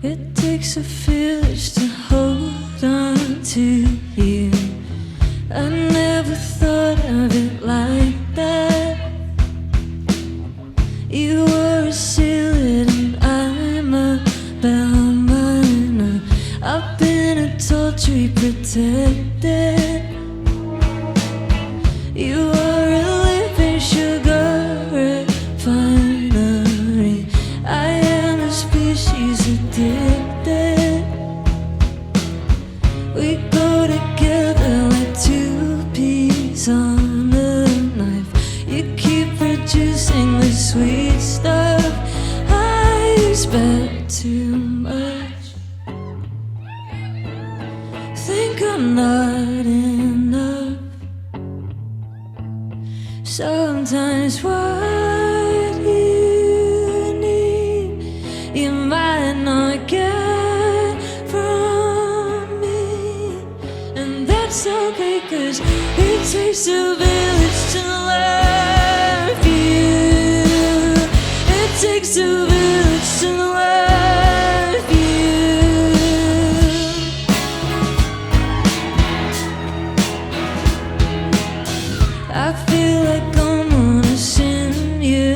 It takes a village to hold on to you. I never thought of it like that. You were a sailor and I'm a bound miner. I've been a tall tree protected. You are a living sugar refinery. I am a species addicted. We go together like two peas on a knife. You keep producing the sweet stuff. I expect too much. Think I'm not enough. Sometimes what you need, you might not get from me. And that's okay, 'cause it takes a village to love you. It takes a village to love you. I feel like I'm on a simulation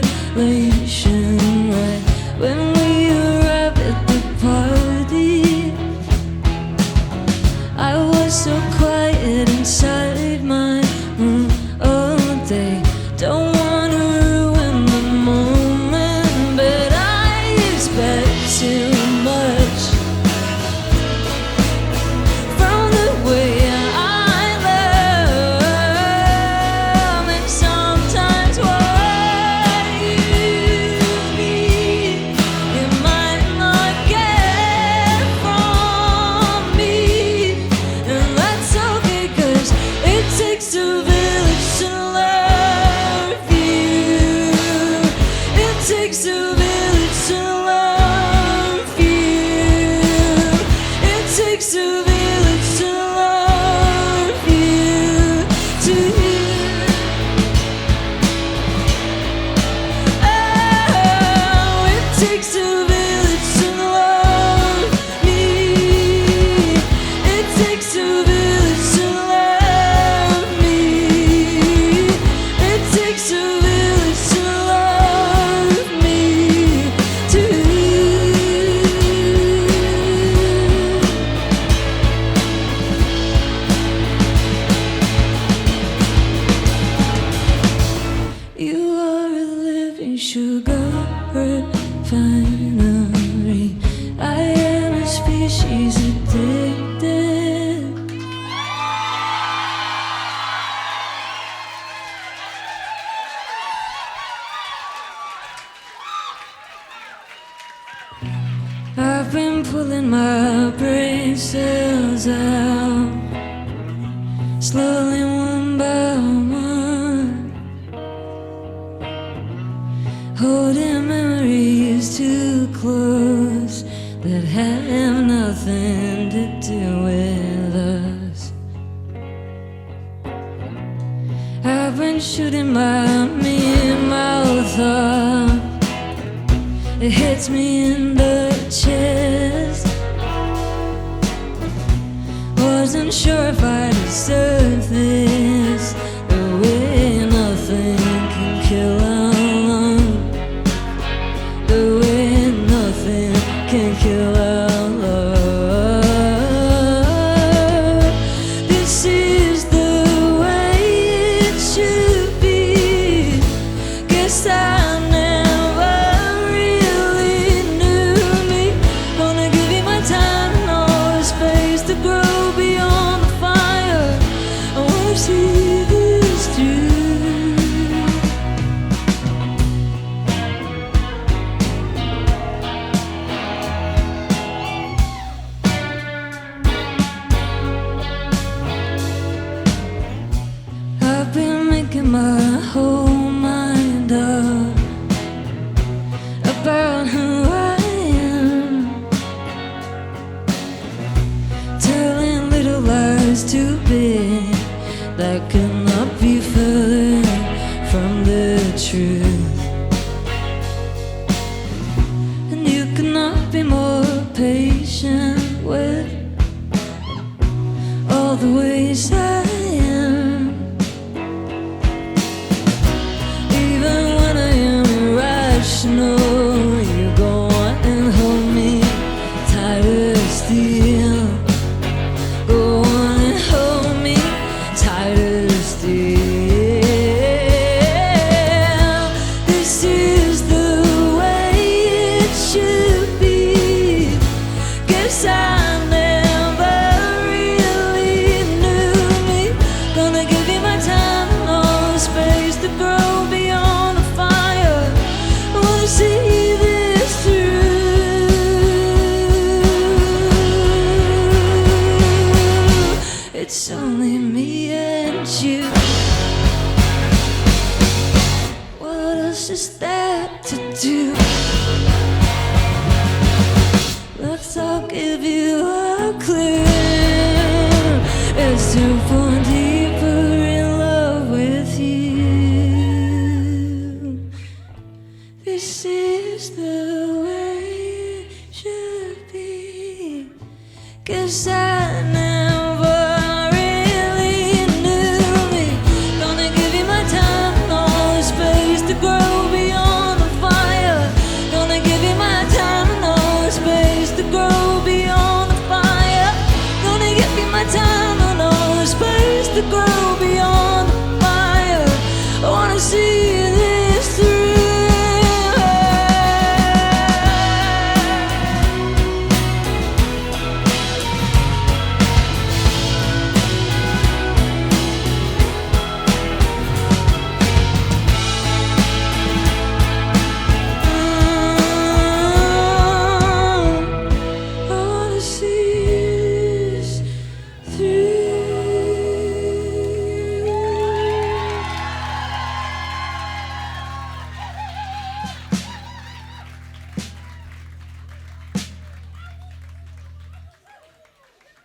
right when we arrive at the party. I was so quiet inside my room all day. Don't wanna ruin the moment, but I expect too much from the way I love. And sometimes what you need, you might not get from me. And that's okay, 'cause it takes a village to love you. It takes a village to love you. It takes a village to love you, to you. Oh, it takes a village to love me. It takes a village to love me. It takes a village to love me, to you. You are a living sugar refinery. I am a species addicted. I've been pulling my brain cells out, slowly one by one, holding memories too close that have nothing to do with us. I've been shooting my mouth off. It hits me in the chest. Wasn't sure if I deserved this, the way nothing can kill our love, the way nothing can kill our love. This is the way it should be. Guess I never really knew me. Gonna give you my time and all the space to grow beyond the fire. I wanna see this through. I've been making my whole mind up about who I am, telling little lies too big that could not be further from the truth. And you cannot be more patient. provisional. You go on and hold me tighter still. Go on and hold me tighter still. This is the way it should be. Guess I never really knew me. Gonna give you my time and all the space to grow beyond the fire. I wanna see this through. It's only me and you. What else is there to do? Let's all give you a clue as to fall deeper in love with you. This is the way it should be. Guess I never really knew me. Gonna give you my time and all the space to grow beyond the fire. Gonna give you my time and all the space to grow beyond the fire. Gonna give you my time and all the space to grow beyond the fire. I wanna see this through. I wanna see this through.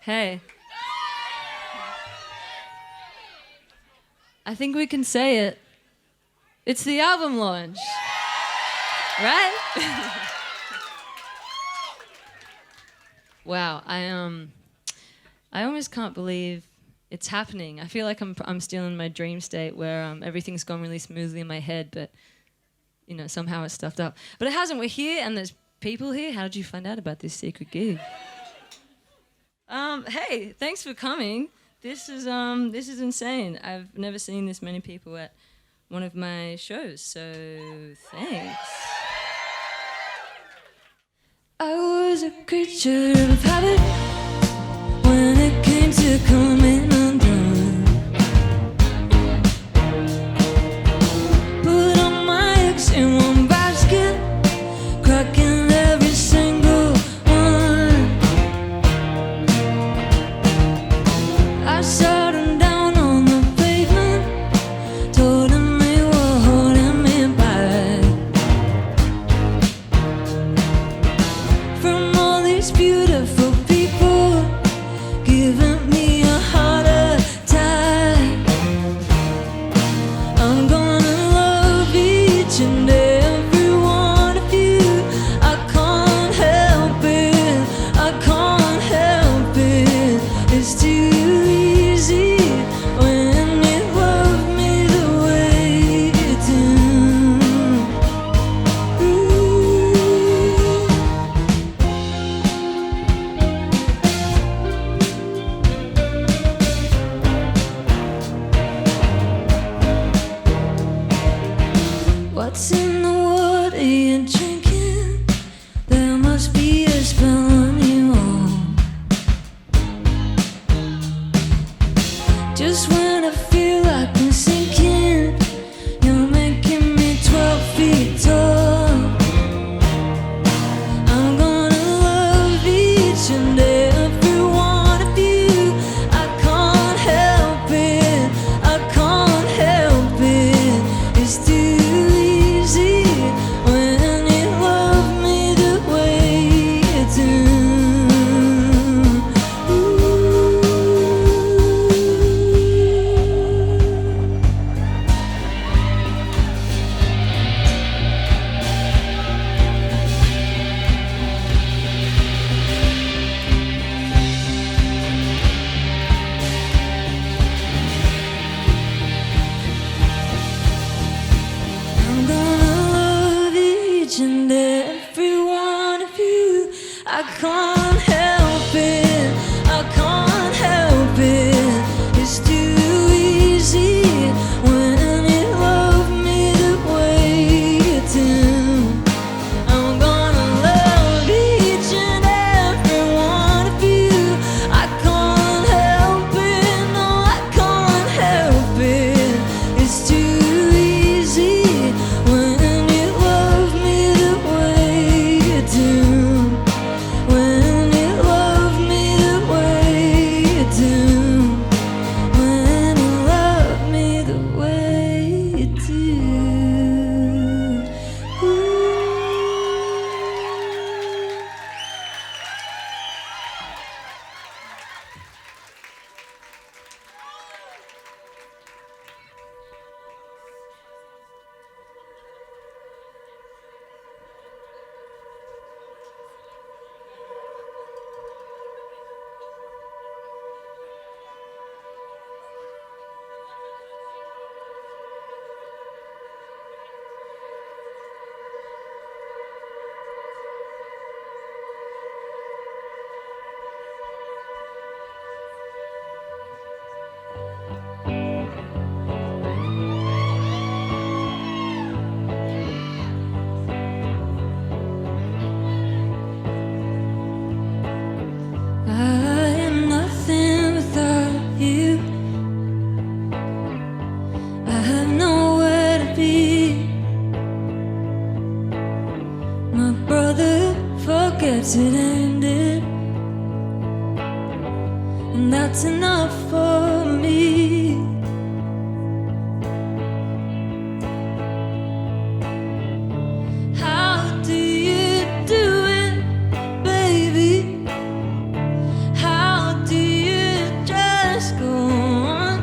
Hey. I think we can say it. It's the album launch. Right? Wow, I almost can't believe it's happening. I feel like I'm still in my dream state where everything's gone really smoothly in my head, but you know, somehow it's stuffed up. But it hasn't. We're here and there's people here. How did you find out about this secret gig? Hey, thanks for coming. This is insane. I've never seen this many people at one of my shows, so thanks. I was a creature of habit when it came to coming undone. Put all my eggs in one basket, cracking every single one. I sat him down on the pavement, told him they were holding me back from all these beautiful people giving me a heart attack. I'm gonna love each and every one of you. I can't help it, I can't help it. It's too easy when you love me the way you do. What's in the water you're drinking? There must be a spell on you all. Just when I feel like I'm sinking, you're making me 12 feet tall. I'm gonna love each and every one of you. I can't help it, I can't help it. It's too easy when you love me the way you do. Ooh. guess it ended, and that's enough for me. How do you do it, baby? How do you just go on?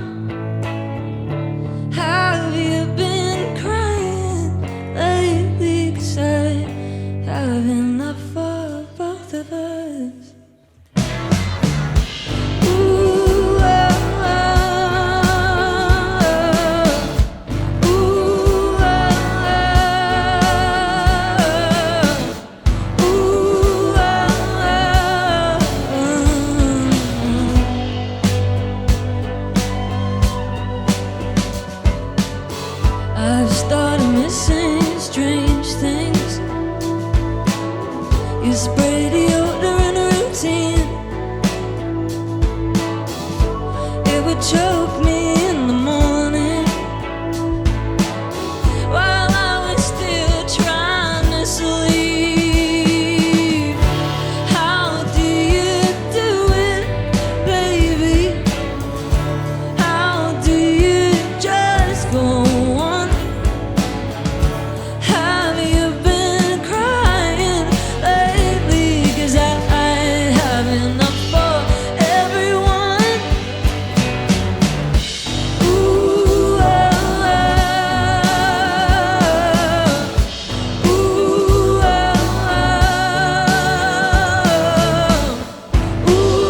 Have you been crying lately? 'Cause I have enough for both of us. Ooh, oh, oh. Ooh, oh, oh. Ooh, oh, oh. I've started missing strange things. You spray deodorant routine. It would choke me in the morning while I was still trying to sleep. How do you do it, baby? How do you just go on? Have you been crying lately? 'Cause I have enough for everyone. Ooh, oh, oh. Ooh, oh, oh. Ooh,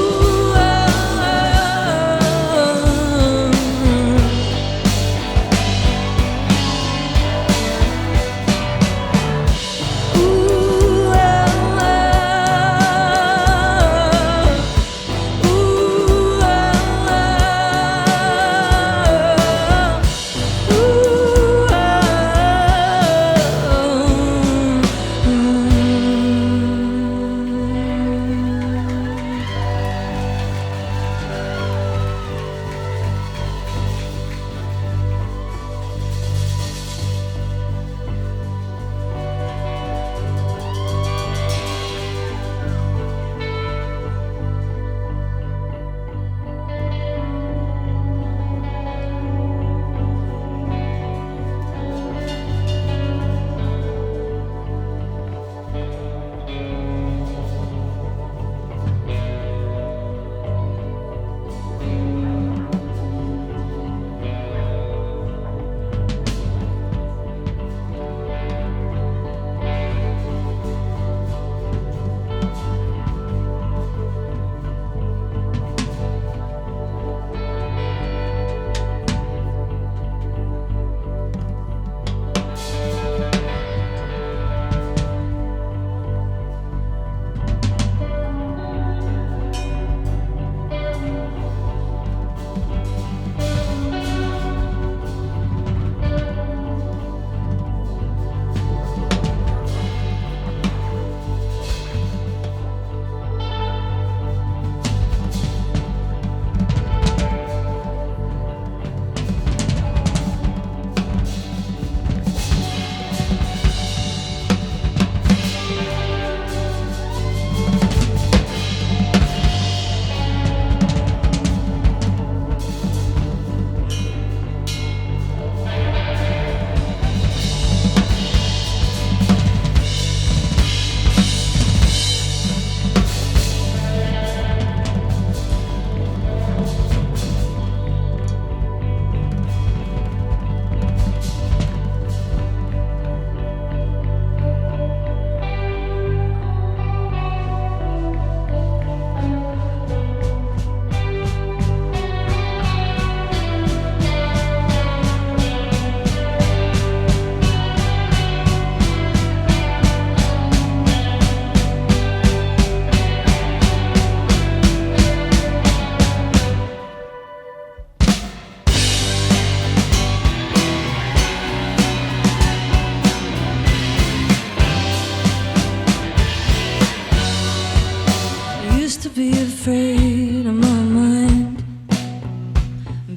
be afraid of my mind,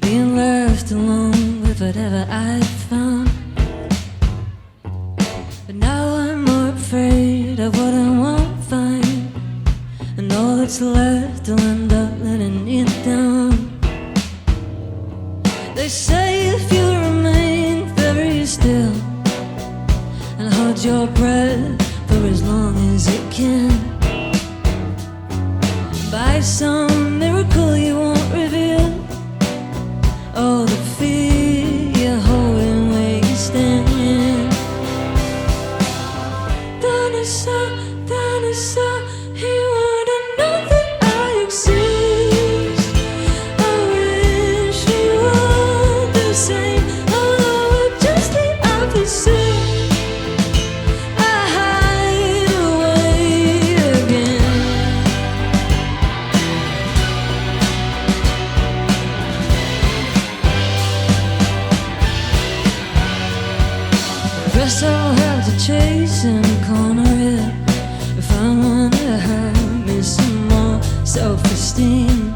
being left alone with whatever I found. But now I'm more afraid of what I won't find. what's left will end up letting you down. They say if you remain very still and hold your breath for as long as you can, by some miracle you won't reveal all the fear you're holding where you stand. Dinosaur, dinosaur, he wouldn't know that I exist. I wish we were the same, although we're just the opposite. I hide away again. Guess I'll have to chase and corner it if I wanna have me some more self-esteem.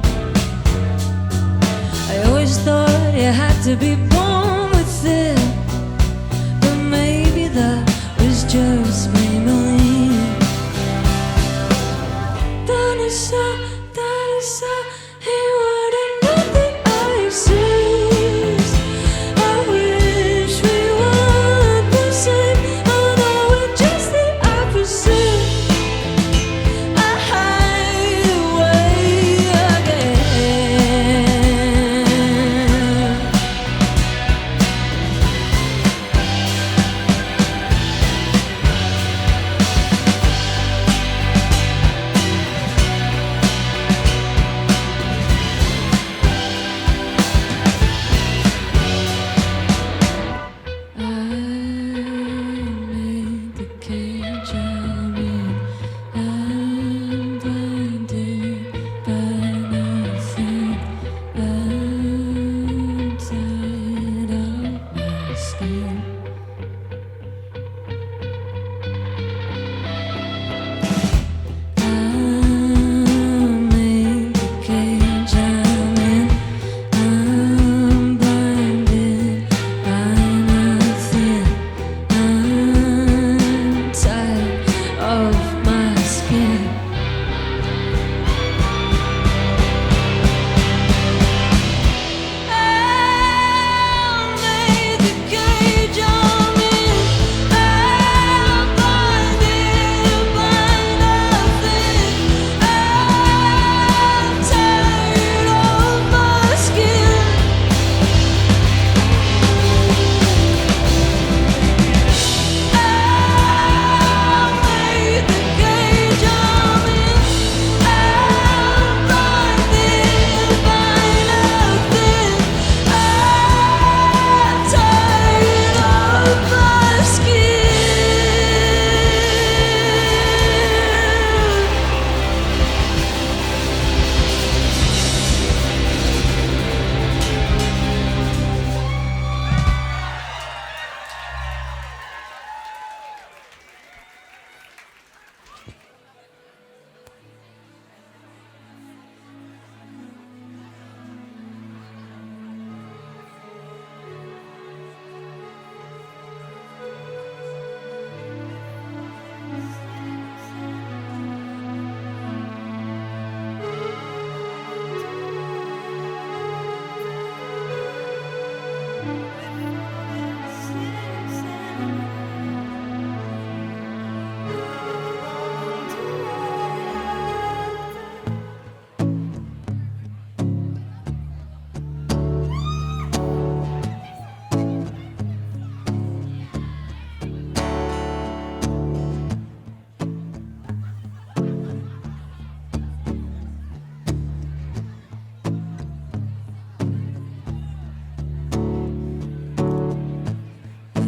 I always thought you had to be born with it, but maybe that was just Maybelline. Dinosaur, dinosaur, he wouldn't know that I exist. I wish we were the same, although we're just the opposite. I hide away again. I made the cage I'm in. I'm blinded by nothing outside of my skin. I made the cage I'm in. I'm blinded by nothing outside of my skin. I made the cage I'm in. I'm blinded by nothing outside of my skin. I made the cage I'm in. I'm blinded by nothing outside of my skin.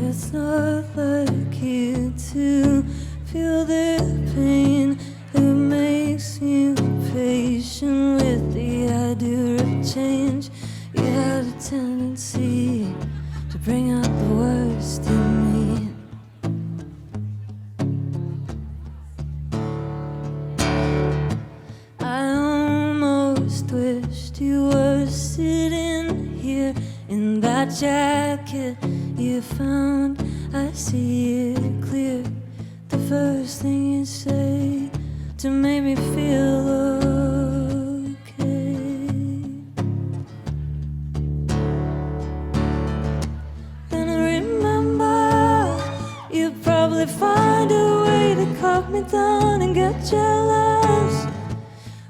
It's not like you to feel the pain. It makes you patient with the idea of change. You had a tendency to bring out the worst in me. I almost wished you were sitting here in that jacket you found. I see it clear. The first thing you say to make me feel probably find a way to cut me down and get jealous.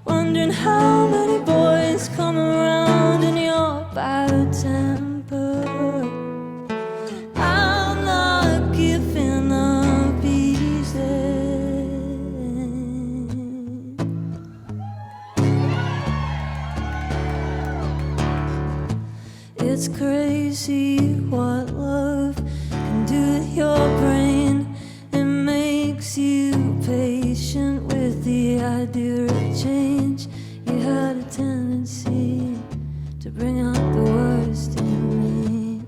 Wondering how many boys come around in your bad temper. I'm not giving up easy. It's crazy what love can do to your brain. It makes you patient with the idea of change. You had a tendency to bring out the worst in me.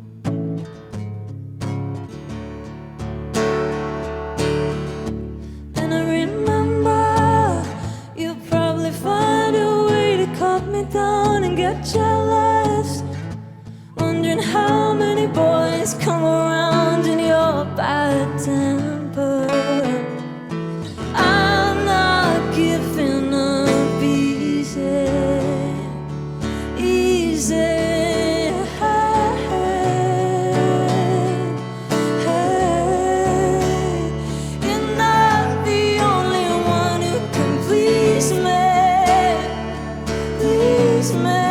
And I remember you'll probably find a way to cut me down and get jealous. Wondering how many boys come around in your bad temper. I'm not giving up easy, easy. You're not the only one who can please me, please me.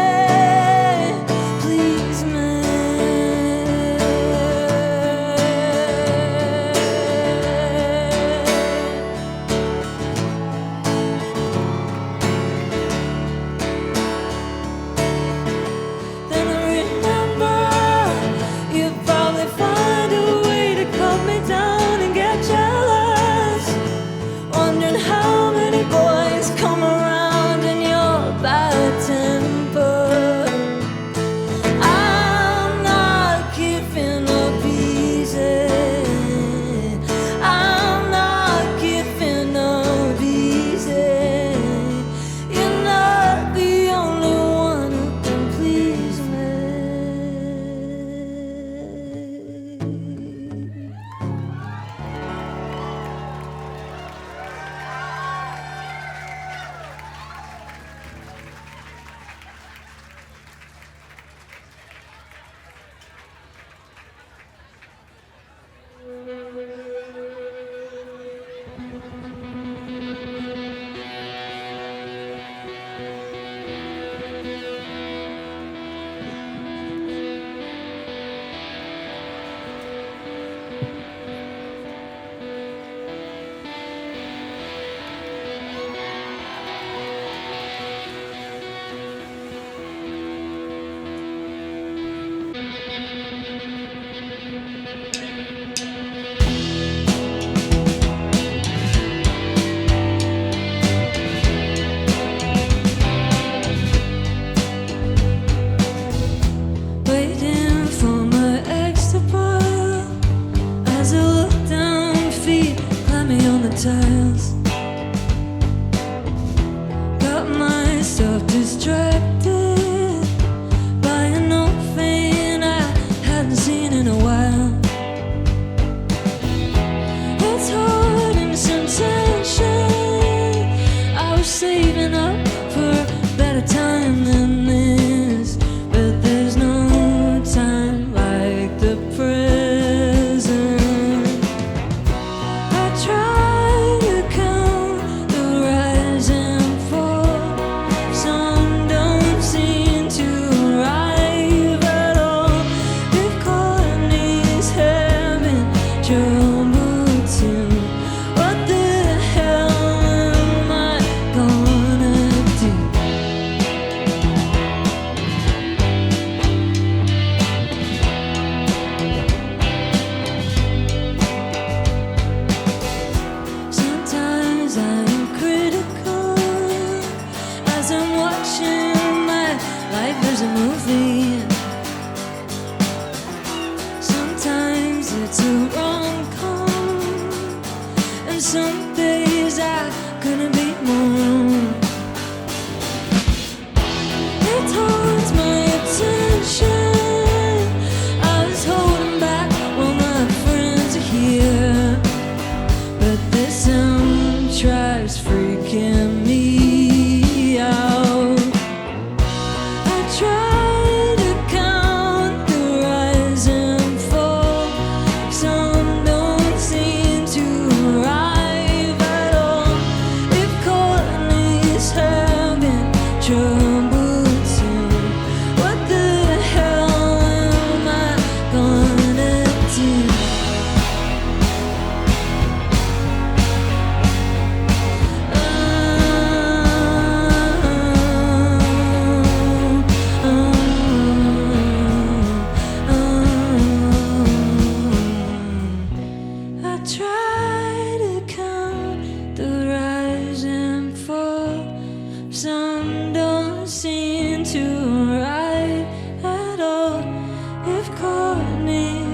Some don't seem to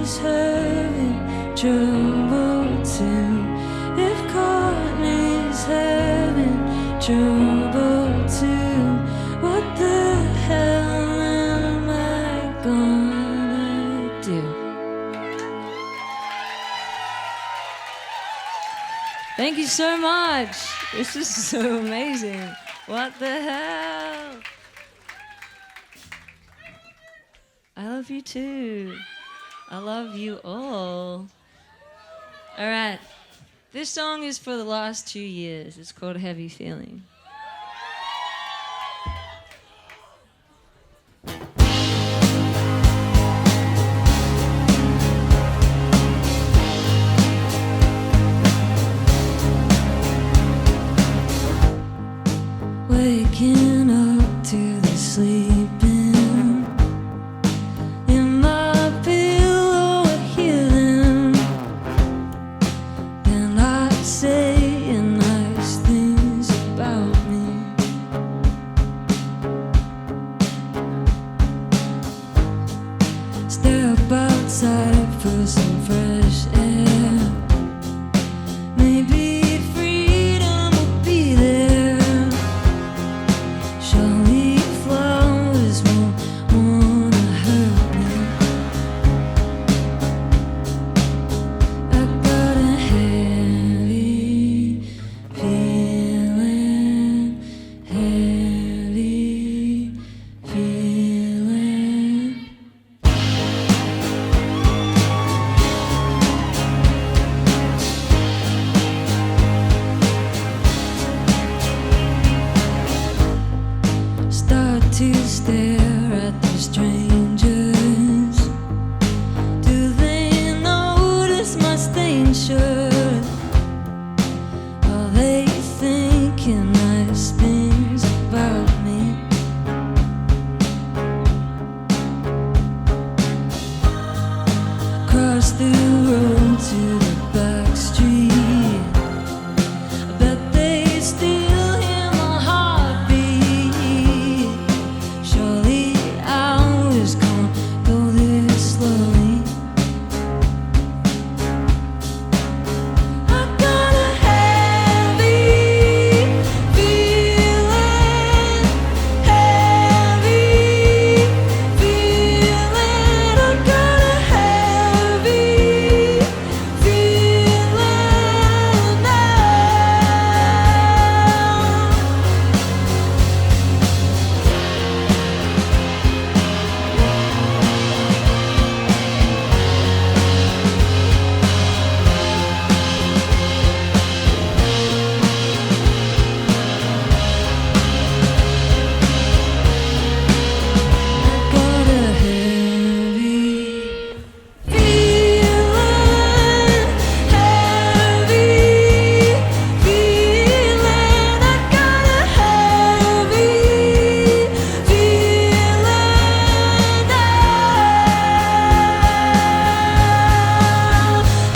Courtney's having trouble too. If Courtney's having trouble too, what the hell am I gonna do? Thank you so much. This is so amazing. What the hell? I love you too. I love you all. All right. This song is for the last 2 years. It's called Heavy Feeling. Waking up to the sleeping in my pillow, I hear them, and I say nice things about me. Step outside for some fresh air. Maybe freedom will be there. Surely flowers won't wanna hurt me. I got a heavy feeling, heavy feeling. Start to stare at the strangers. Do they notice my stained shirt? Are they thinking nice things about me? Cross the road to the back street. I bet they still hear my heartbeat. Surely hours can't go this slowly. I got a heavy feeling, heavy feeling. I got a heavy feeling now. I got a heavy feeling, heavy feeling. I got a heavy feeling now.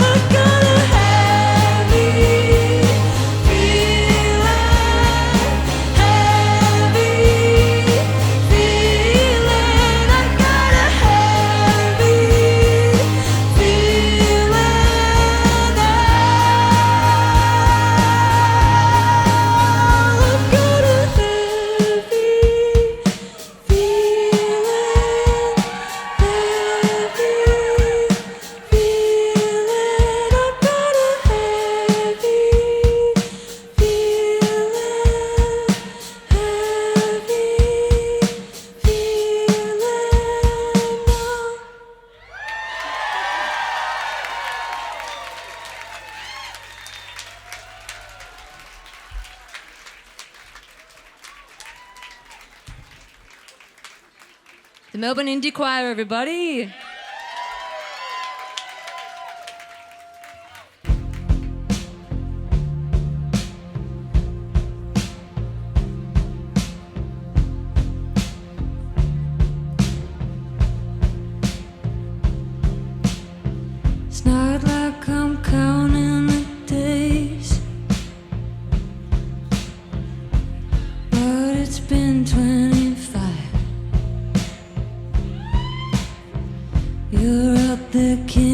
I got a heavy feeling, heavy feeling. I got a heavy feeling now. I've got a heavy feeling, heavy feeling. I've got a heavy feeling, heavy feeling now. The Melbourne Indie Choir, everybody. It's not like I'm counting the days, but it's been 25. You're out there, kid.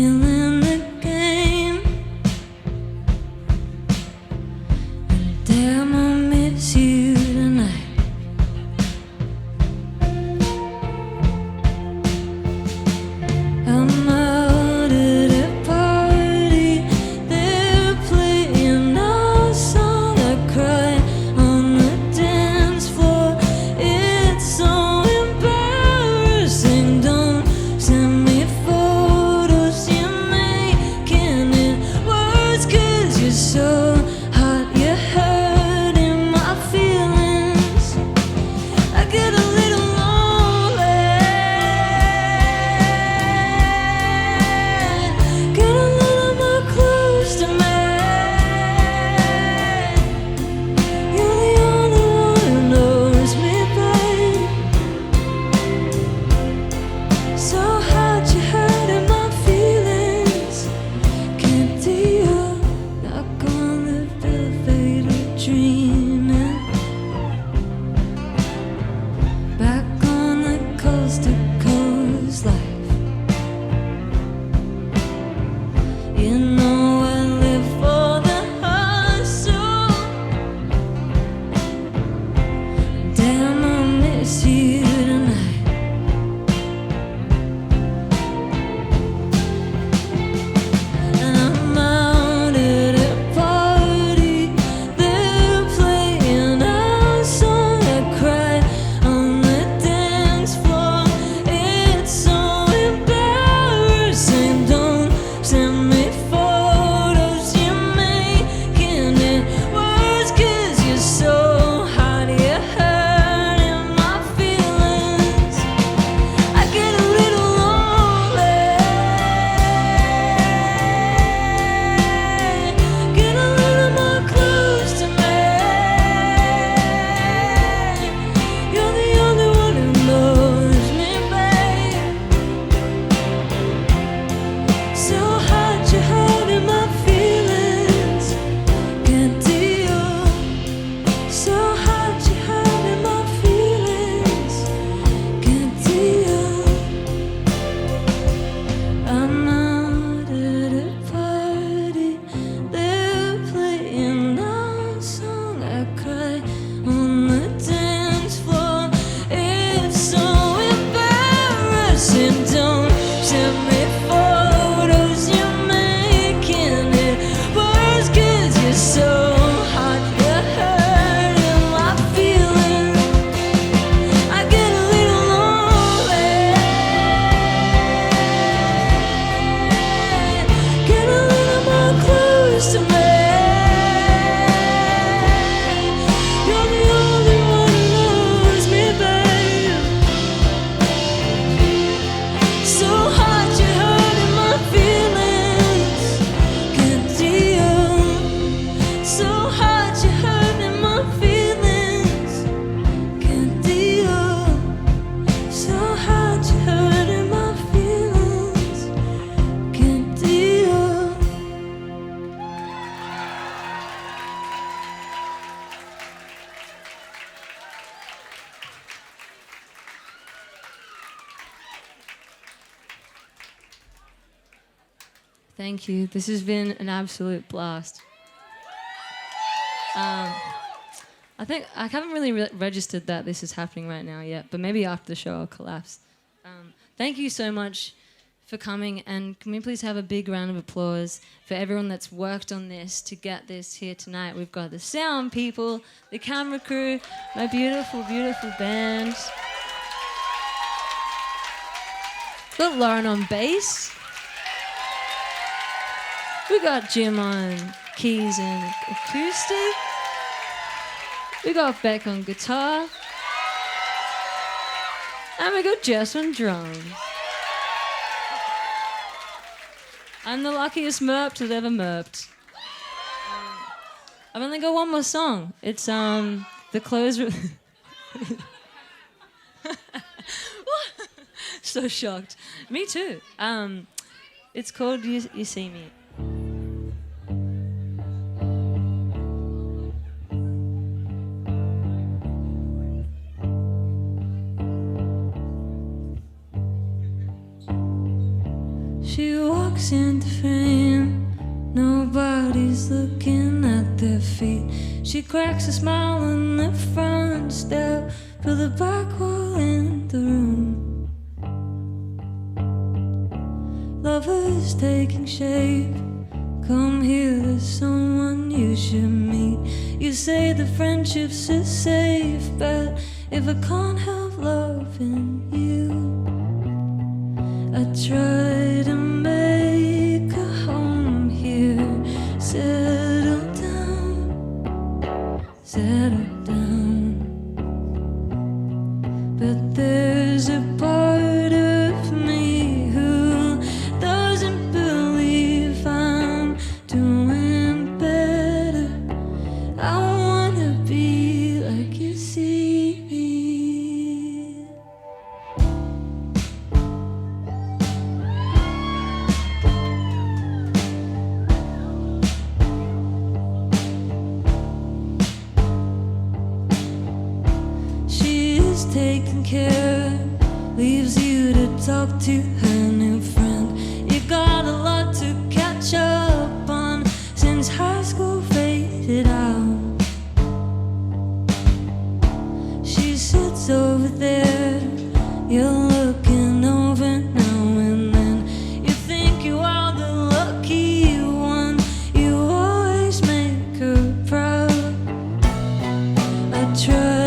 Thank you. This has been an absolute blast. I think I haven't really registered that this is happening right now yet, but maybe after the show I'll collapse. Thank you so much for coming, and can we please have a big round of applause for everyone that's worked on this to get this here tonight. We've got the sound people, the camera crew, my beautiful, beautiful band. We've got Lauren on bass. We got Jim on keys and acoustic. We got Beck on guitar. And we got Jess on drums. I'm the luckiest merp that ever merped. I've only got one more song. It's the close. So shocked. Me too. It's called Yusiimi. She walks into frame, nobody's looking at their feet. She cracks a smile on the front step for the back wall in the room. Lovers taking shape, come here, there's someone you should meet. You say the friendship's a safe bet if I can't have love in you. I try to make a home here, settle down, but there's a part of me who doesn't believe I'm doing better. I wanna be like you see me. Taking care, leaves you to talk to her new friend. You got a lot to catch up on since high school faded out. She sits over there, you're looking over now and then. You think you are the lucky one, you always make her proud. I try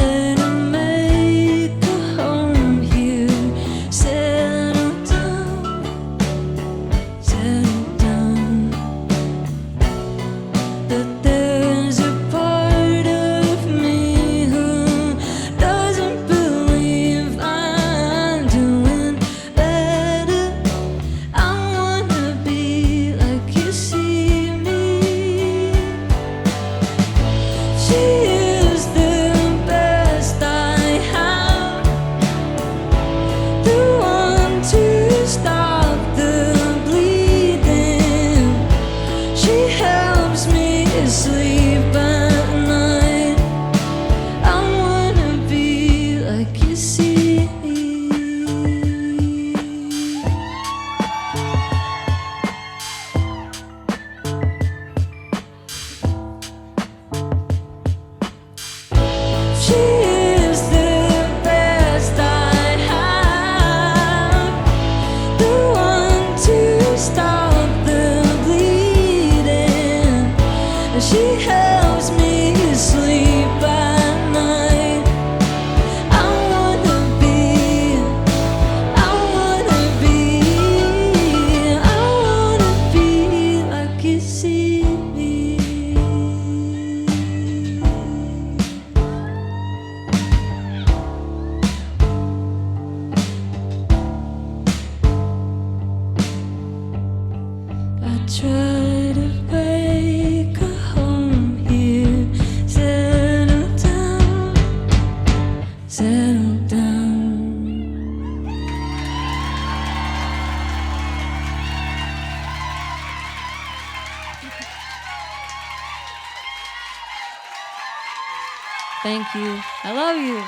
Thank you. I love you.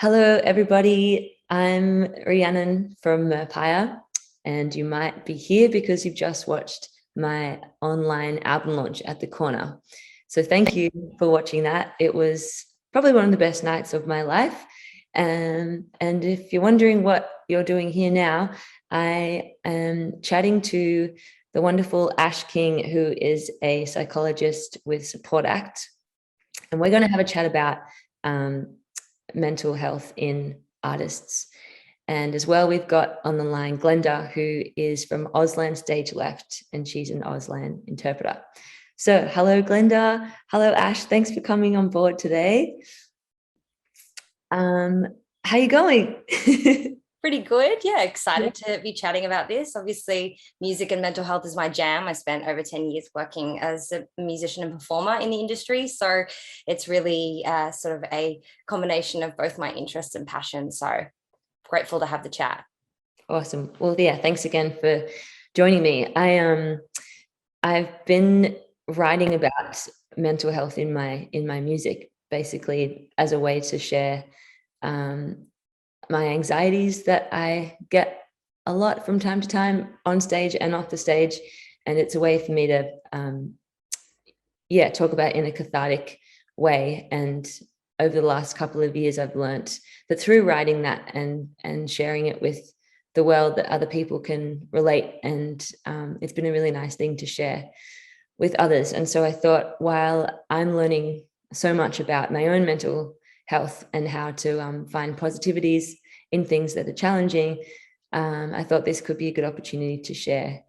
Hello, everybody. I'm Rhiannon from Merpire, and you might be here because you've just watched my online album launch at the corner. So thank you for watching that. It was probably one of the best nights of my life. And if you're wondering what you're doing here now, I am chatting to the wonderful Ash King, who is a psychologist with Support Act. And we're going to have a chat about mental health in artists. And as well, we've got on the line Glenda, who is from Auslan Stage Left, and she's an Auslan interpreter. So hello, Glenda. Hello, Ash. Thanks for coming on board today. How you going? Pretty good. Yeah, excited to be chatting about this. Obviously, music and mental health is my jam. I spent over 10 years working as a musician and performer in the industry. So it's really sort of a combination of both my interests and passion. So grateful to have the chat. Awesome. Well, yeah, thanks again for joining me. I've been writing about mental health in my music, basically as a way to share my anxieties that I get a lot from time to time on stage and off the stage. And it's a way for me to, talk about in a cathartic way. And over the last couple of years, I've learnt that through writing that and sharing it with the world, that other people can relate. And it's been a really nice thing to share with others. And so I thought, while I'm learning so much about my own mental health and how to find positivities in things that are challenging, I thought this could be a good opportunity to share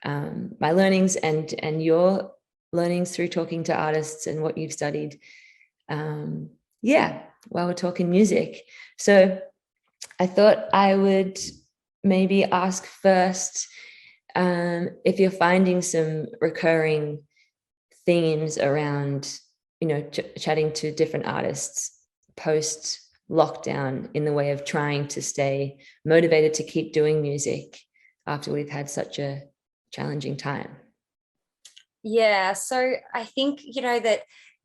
my learnings and your learnings through talking to artists and what you've studied. While we're talking music. So I thought I would maybe ask first if you're finding some recurring themes around, chatting to different artists post lockdown in the way of trying to stay motivated to keep doing music after we've had such a challenging time. Yeah, so I think, that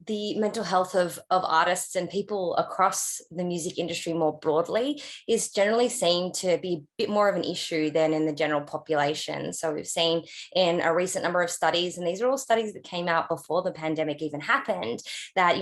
the mental health of artists and people across the music industry more broadly is generally seen to be a bit more of an issue than in the general population. So we've seen in a recent number of studies, and these are all studies that came out before the pandemic even happened, that,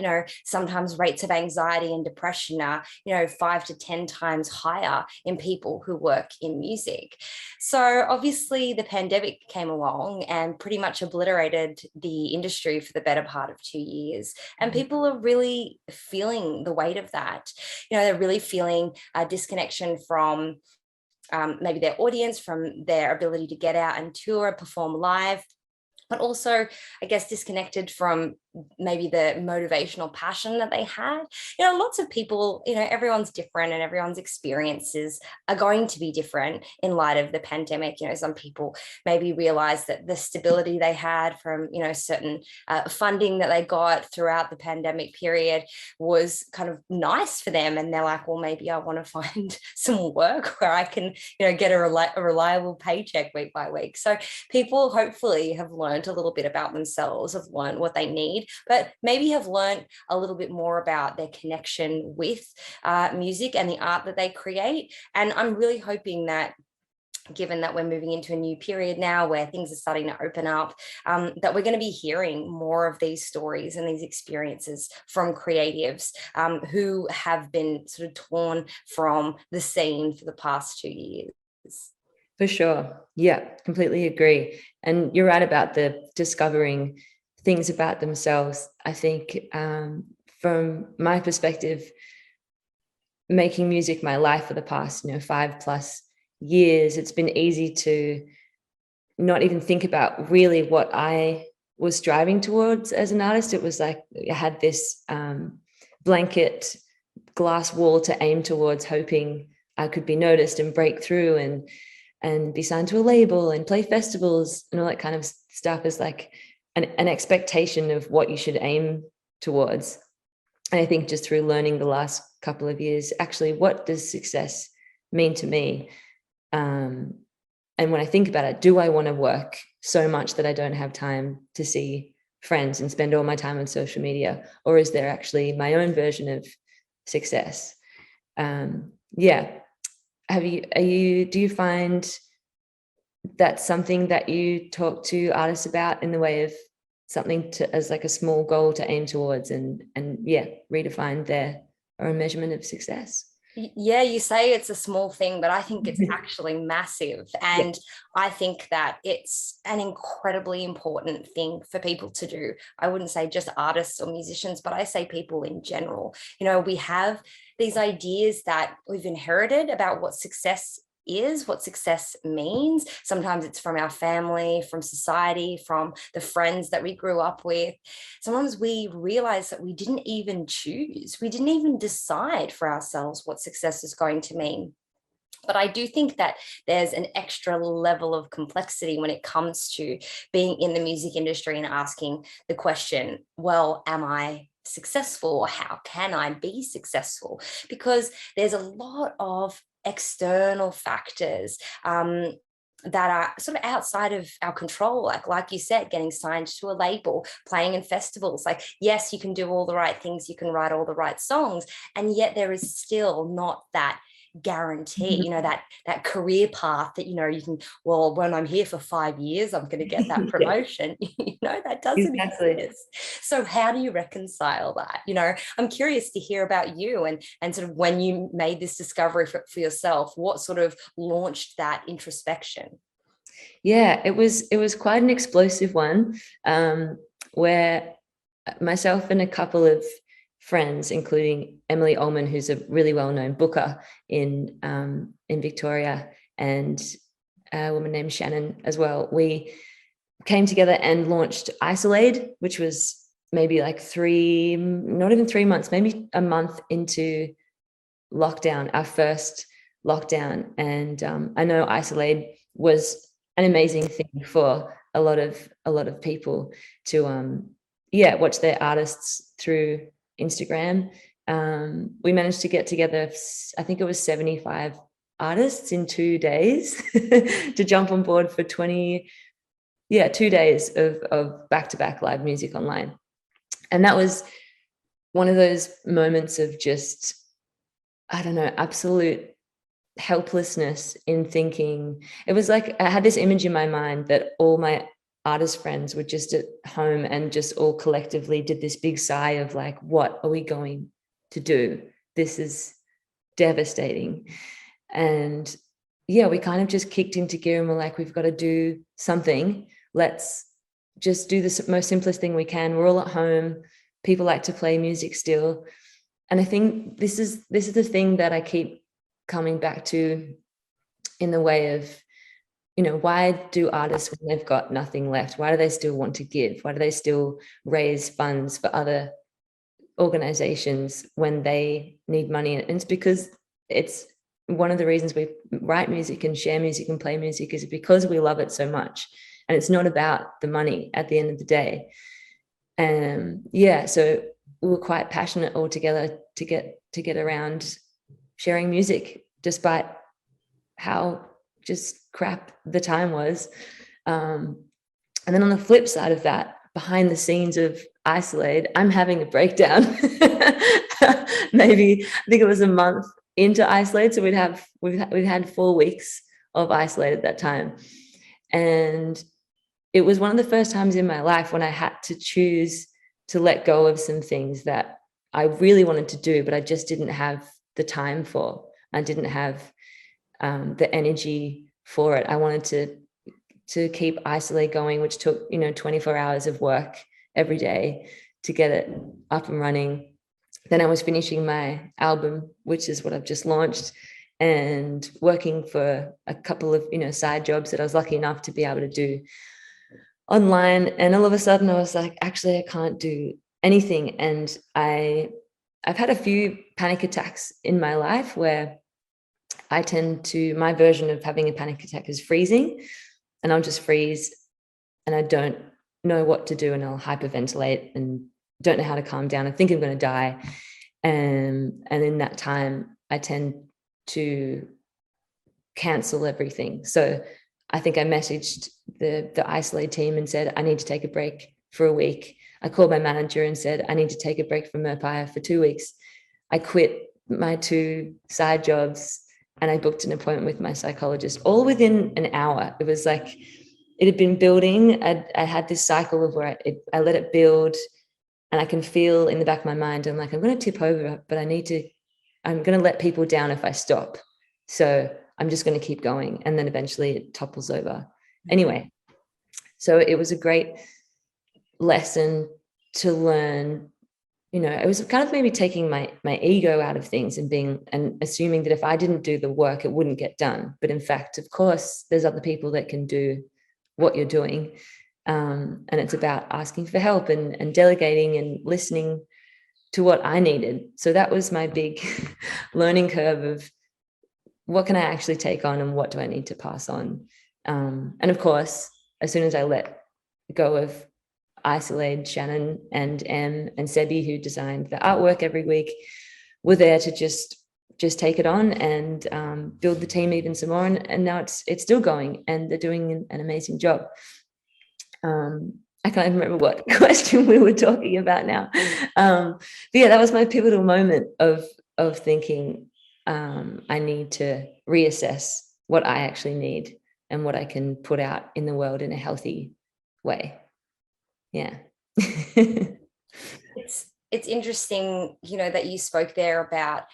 sometimes rates of anxiety and depression are, 5 to 10 times higher in people who work in music. So obviously the pandemic came along and pretty much obliterated the industry for the better part of 2 years. And people are really feeling the weight of that. They're really feeling a disconnection from maybe their audience, from their ability to get out and tour, perform live, but also, I guess, disconnected from maybe the motivational passion that they had. Lots of people, everyone's different and everyone's experiences are going to be different in light of the pandemic. Some people maybe realize that the stability they had from, certain funding that they got throughout the pandemic period was kind of nice for them. And they're like, well, maybe I want to find some work where I can, get a reliable paycheck week by week. So people hopefully have learned a little bit about themselves, have learned what they need, but maybe have learned a little bit more about their connection with music and the art that they create. And I'm really hoping that, given that we're moving into a new period now where things are starting to open up, that we're going to be hearing more of these stories and these experiences from creatives who have been sort of torn from the scene for the past 2 years. For sure. Yeah, completely agree. And you're right about the discovering things about themselves. I think from my perspective, making music my life for the past 5+ years, it's been easy to not even think about really what I was striving towards as an artist. It was like I had this blanket glass wall to aim towards, hoping I could be noticed and break through and be signed to a label and play festivals and all that kind of stuff, is like an expectation of what you should aim towards. And I think just through learning the last couple of years, actually, what does success mean to me? And when I think about it, do I want to work so much that I don't have time to see friends and spend all my time on social media? Or is there actually my own version of success? yeah. Do you find that's something that you talk to artists about in the way of something to as like a small goal to aim towards and yeah, redefine their own measurement of success? Yeah, you say it's a small thing, but I think it's actually massive. And I think that it's an incredibly important thing for people to do. I wouldn't say just artists or musicians, but I say people in general. You know, we have these ideas that we've inherited about what success is, what success means. Sometimes it's from our family, from society, from the friends that we grew up with. Sometimes we realize that we didn't even choose, we didn't even decide for ourselves what success is going to mean. But I do think that there's an extra level of complexity when it comes to being in the music industry and asking the question, well, am I successful, or how can I be successful? Because there's a lot of external factors that are sort of outside of our control, like you said, getting signed to a label, playing in festivals. Like, yes, you can do all the right things, you can write all the right songs, and yet there is still not that guarantee, you know, that career path that, you know, you can, well, when I'm here for 5 years, I'm going to get that promotion. You know, that doesn't exist. So how do you reconcile that? You know, I'm curious to hear about you and sort of when you made this discovery for yourself, what sort of launched that introspection? Yeah, it was quite an explosive one, where myself and a couple of friends, including Emily Ullman, who's a really well-known booker in Victoria, and a woman named Shannon as well. We came together and launched Isolate, which was maybe like not even 3 months, maybe a month into lockdown, our first lockdown. And I know Isolate was an amazing thing for a lot of people to watch their artists through Instagram. We managed to get together, I think it was 75 artists in 2 days to jump on board for 2 days of back-to-back live music online. And that was one of those moments of just, I don't know, absolute helplessness in thinking. It was like I had this image in my mind that all my artist friends were just at home and just all collectively did this big sigh of like, what are we going to do? This is devastating. And yeah, we kind of just kicked into gear and we're like, we've got to do something. Let's just do the most simplest thing we can. We're all at home. People like to play music still. And I think this is the thing that I keep coming back to in the way of, you know, why do artists, when they've got nothing left, why do they still want to give? Why do they still raise funds for other organizations when they need money? And it's because it's one of the reasons we write music and share music and play music is because we love it so much. And it's not about the money at the end of the day. So we were quite passionate all together to get around sharing music, despite how just crap the time was. And then on the flip side of that, behind the scenes of Isolate, I'm having a breakdown. Maybe I think it was a month into Isolate, so we've had 4 weeks of Isolate at that time, and it was one of the first times in my life when I had to choose to let go of some things that I really wanted to do, but I just didn't have the time for. I didn't have the energy for it. I wanted to keep Isolate going, which took, 24 hours of work every day to get it up and running. Then I was finishing my album, which is what I've just launched, and working for a couple of, side jobs that I was lucky enough to be able to do online. And all of a sudden I was like, actually, I can't do anything. And I've had a few panic attacks in my life where my version of having a panic attack is freezing, and I'll just freeze and I don't know what to do, and I'll hyperventilate and don't know how to calm down. I think I'm going to die. And in that time, I tend to cancel everything. So I think I messaged the Isolate team and said, I need to take a break for a week. I called my manager and said, I need to take a break from Merpire for 2 weeks. I quit my 2 side jobs, and I booked an appointment with my psychologist all within an hour. It was like it had been building. I had this cycle of where I let it build, and I can feel in the back of my mind, I'm like, I'm going to tip over, but I'm going to let people down if I stop. So I'm just going to keep going. And then eventually it topples over. Anyway, so it was a great lesson to learn. It was kind of maybe taking my ego out of things and assuming that if I didn't do the work, it wouldn't get done. But in fact, of course, there's other people that can do what you're doing. And it's about asking for help and delegating and listening to what I needed. So that was my big learning curve of what can I actually take on and what do I need to pass on. And of course, as soon as I let go of Isolade, Shannon and Em and Sebi, who designed the artwork every week, were there to just take it on and build the team even some more. And now it's still going, and they're doing an amazing job. I can't even remember what question we were talking about now. But yeah, that was my pivotal moment of thinking I need to reassess what I actually need and what I can put out in the world in a healthy way. Yeah. It's interesting, that you spoke there about,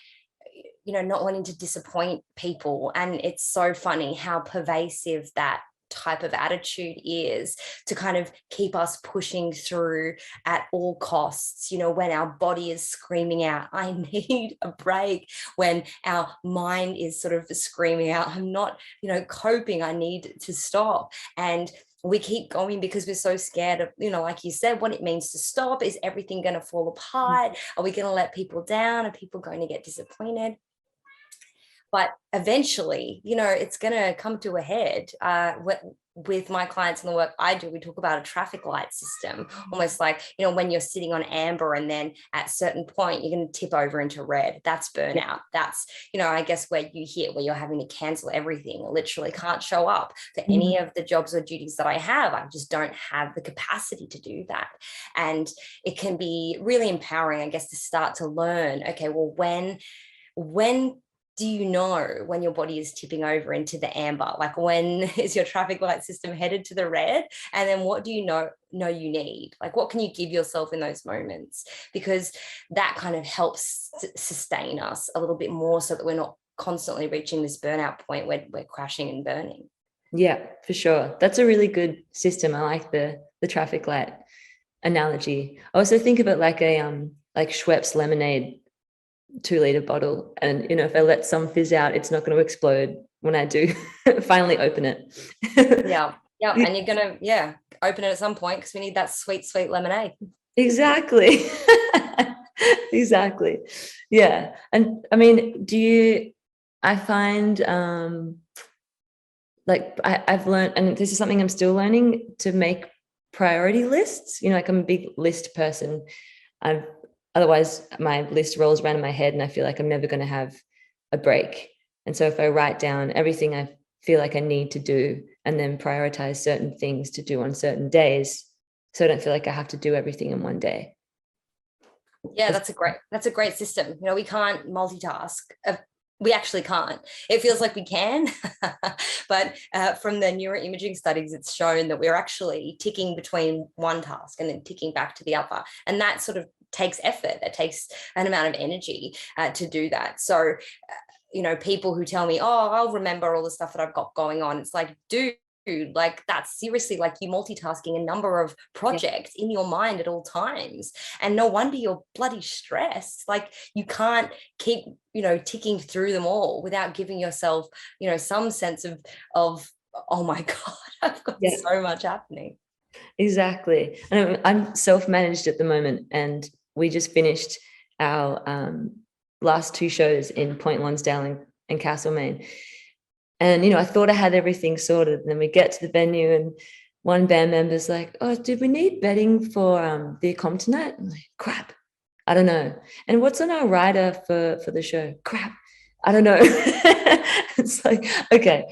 not wanting to disappoint people. And it's so funny how pervasive that type of attitude is, to kind of keep us pushing through at all costs, when our body is screaming out, I need a break, when our mind is sort of screaming out, I'm not, coping, I need to stop. And we keep going because we're so scared of, like you said, what it means to stop. Is everything going to fall apart? Are we going to let people down? Are people going to get disappointed? But eventually, it's going to come to a head. With my clients and the work I do, we talk about a traffic light system, almost like, when you're sitting on amber and then at a certain point, you're going to tip over into red. That's burnout. That's, I guess where you're having to cancel everything, literally can't show up for any of the jobs or duties that I have. I just don't have the capacity to do that. And it can be really empowering, I guess, to start to learn, okay, well, when do you know when your body is tipping over into the amber? Like, when is your traffic light system headed to the red? And then what do you know you need? Like, what can you give yourself in those moments? Because that kind of helps sustain us a little bit more, so that we're not constantly reaching this burnout point where we're crashing and burning. Yeah, for sure. That's a really good system. I like the traffic light analogy. I also think of it like like Schweppes lemonade 2-liter bottle, and if I let some fizz out, it's not going to explode when I do finally open it. yeah And you're gonna open it at some point, because we need that sweet lemonade. Exactly. Exactly. Yeah. And I mean, I find like I've learned, and this is something I'm still learning, to make priority lists. Like, I'm a big list person. Otherwise, my list rolls around in my head and I feel like I'm never going to have a break. And so if I write down everything I feel like I need to do, and then prioritize certain things to do on certain days, so I don't feel like I have to do everything in one day. Yeah, that's a great system. We can't multitask. We actually can't. It feels like we can, but from the neuroimaging studies, it's shown that we're actually ticking between one task and then ticking back to the other. And that sort of takes effort. That takes an amount of energy to do that. So, people who tell me, oh, I'll remember all the stuff that I've got going on. It's like, dude, like, that's seriously like you multitasking a number of projects in your mind at all times. And no wonder you're bloody stressed. Like, you can't keep, ticking through them all without giving yourself, some sense of, oh my God, I've got so much happening. Exactly. And I'm self-managed at the moment, and we just finished our last 2 shows in Point Lonsdale and Castlemaine. And, I thought I had everything sorted. And then we get to the venue and one band member's like, oh, did we need bedding for the accom tonight? I'm like, crap, I don't know. And what's on our rider for the show? Crap, I don't know. It's like, okay,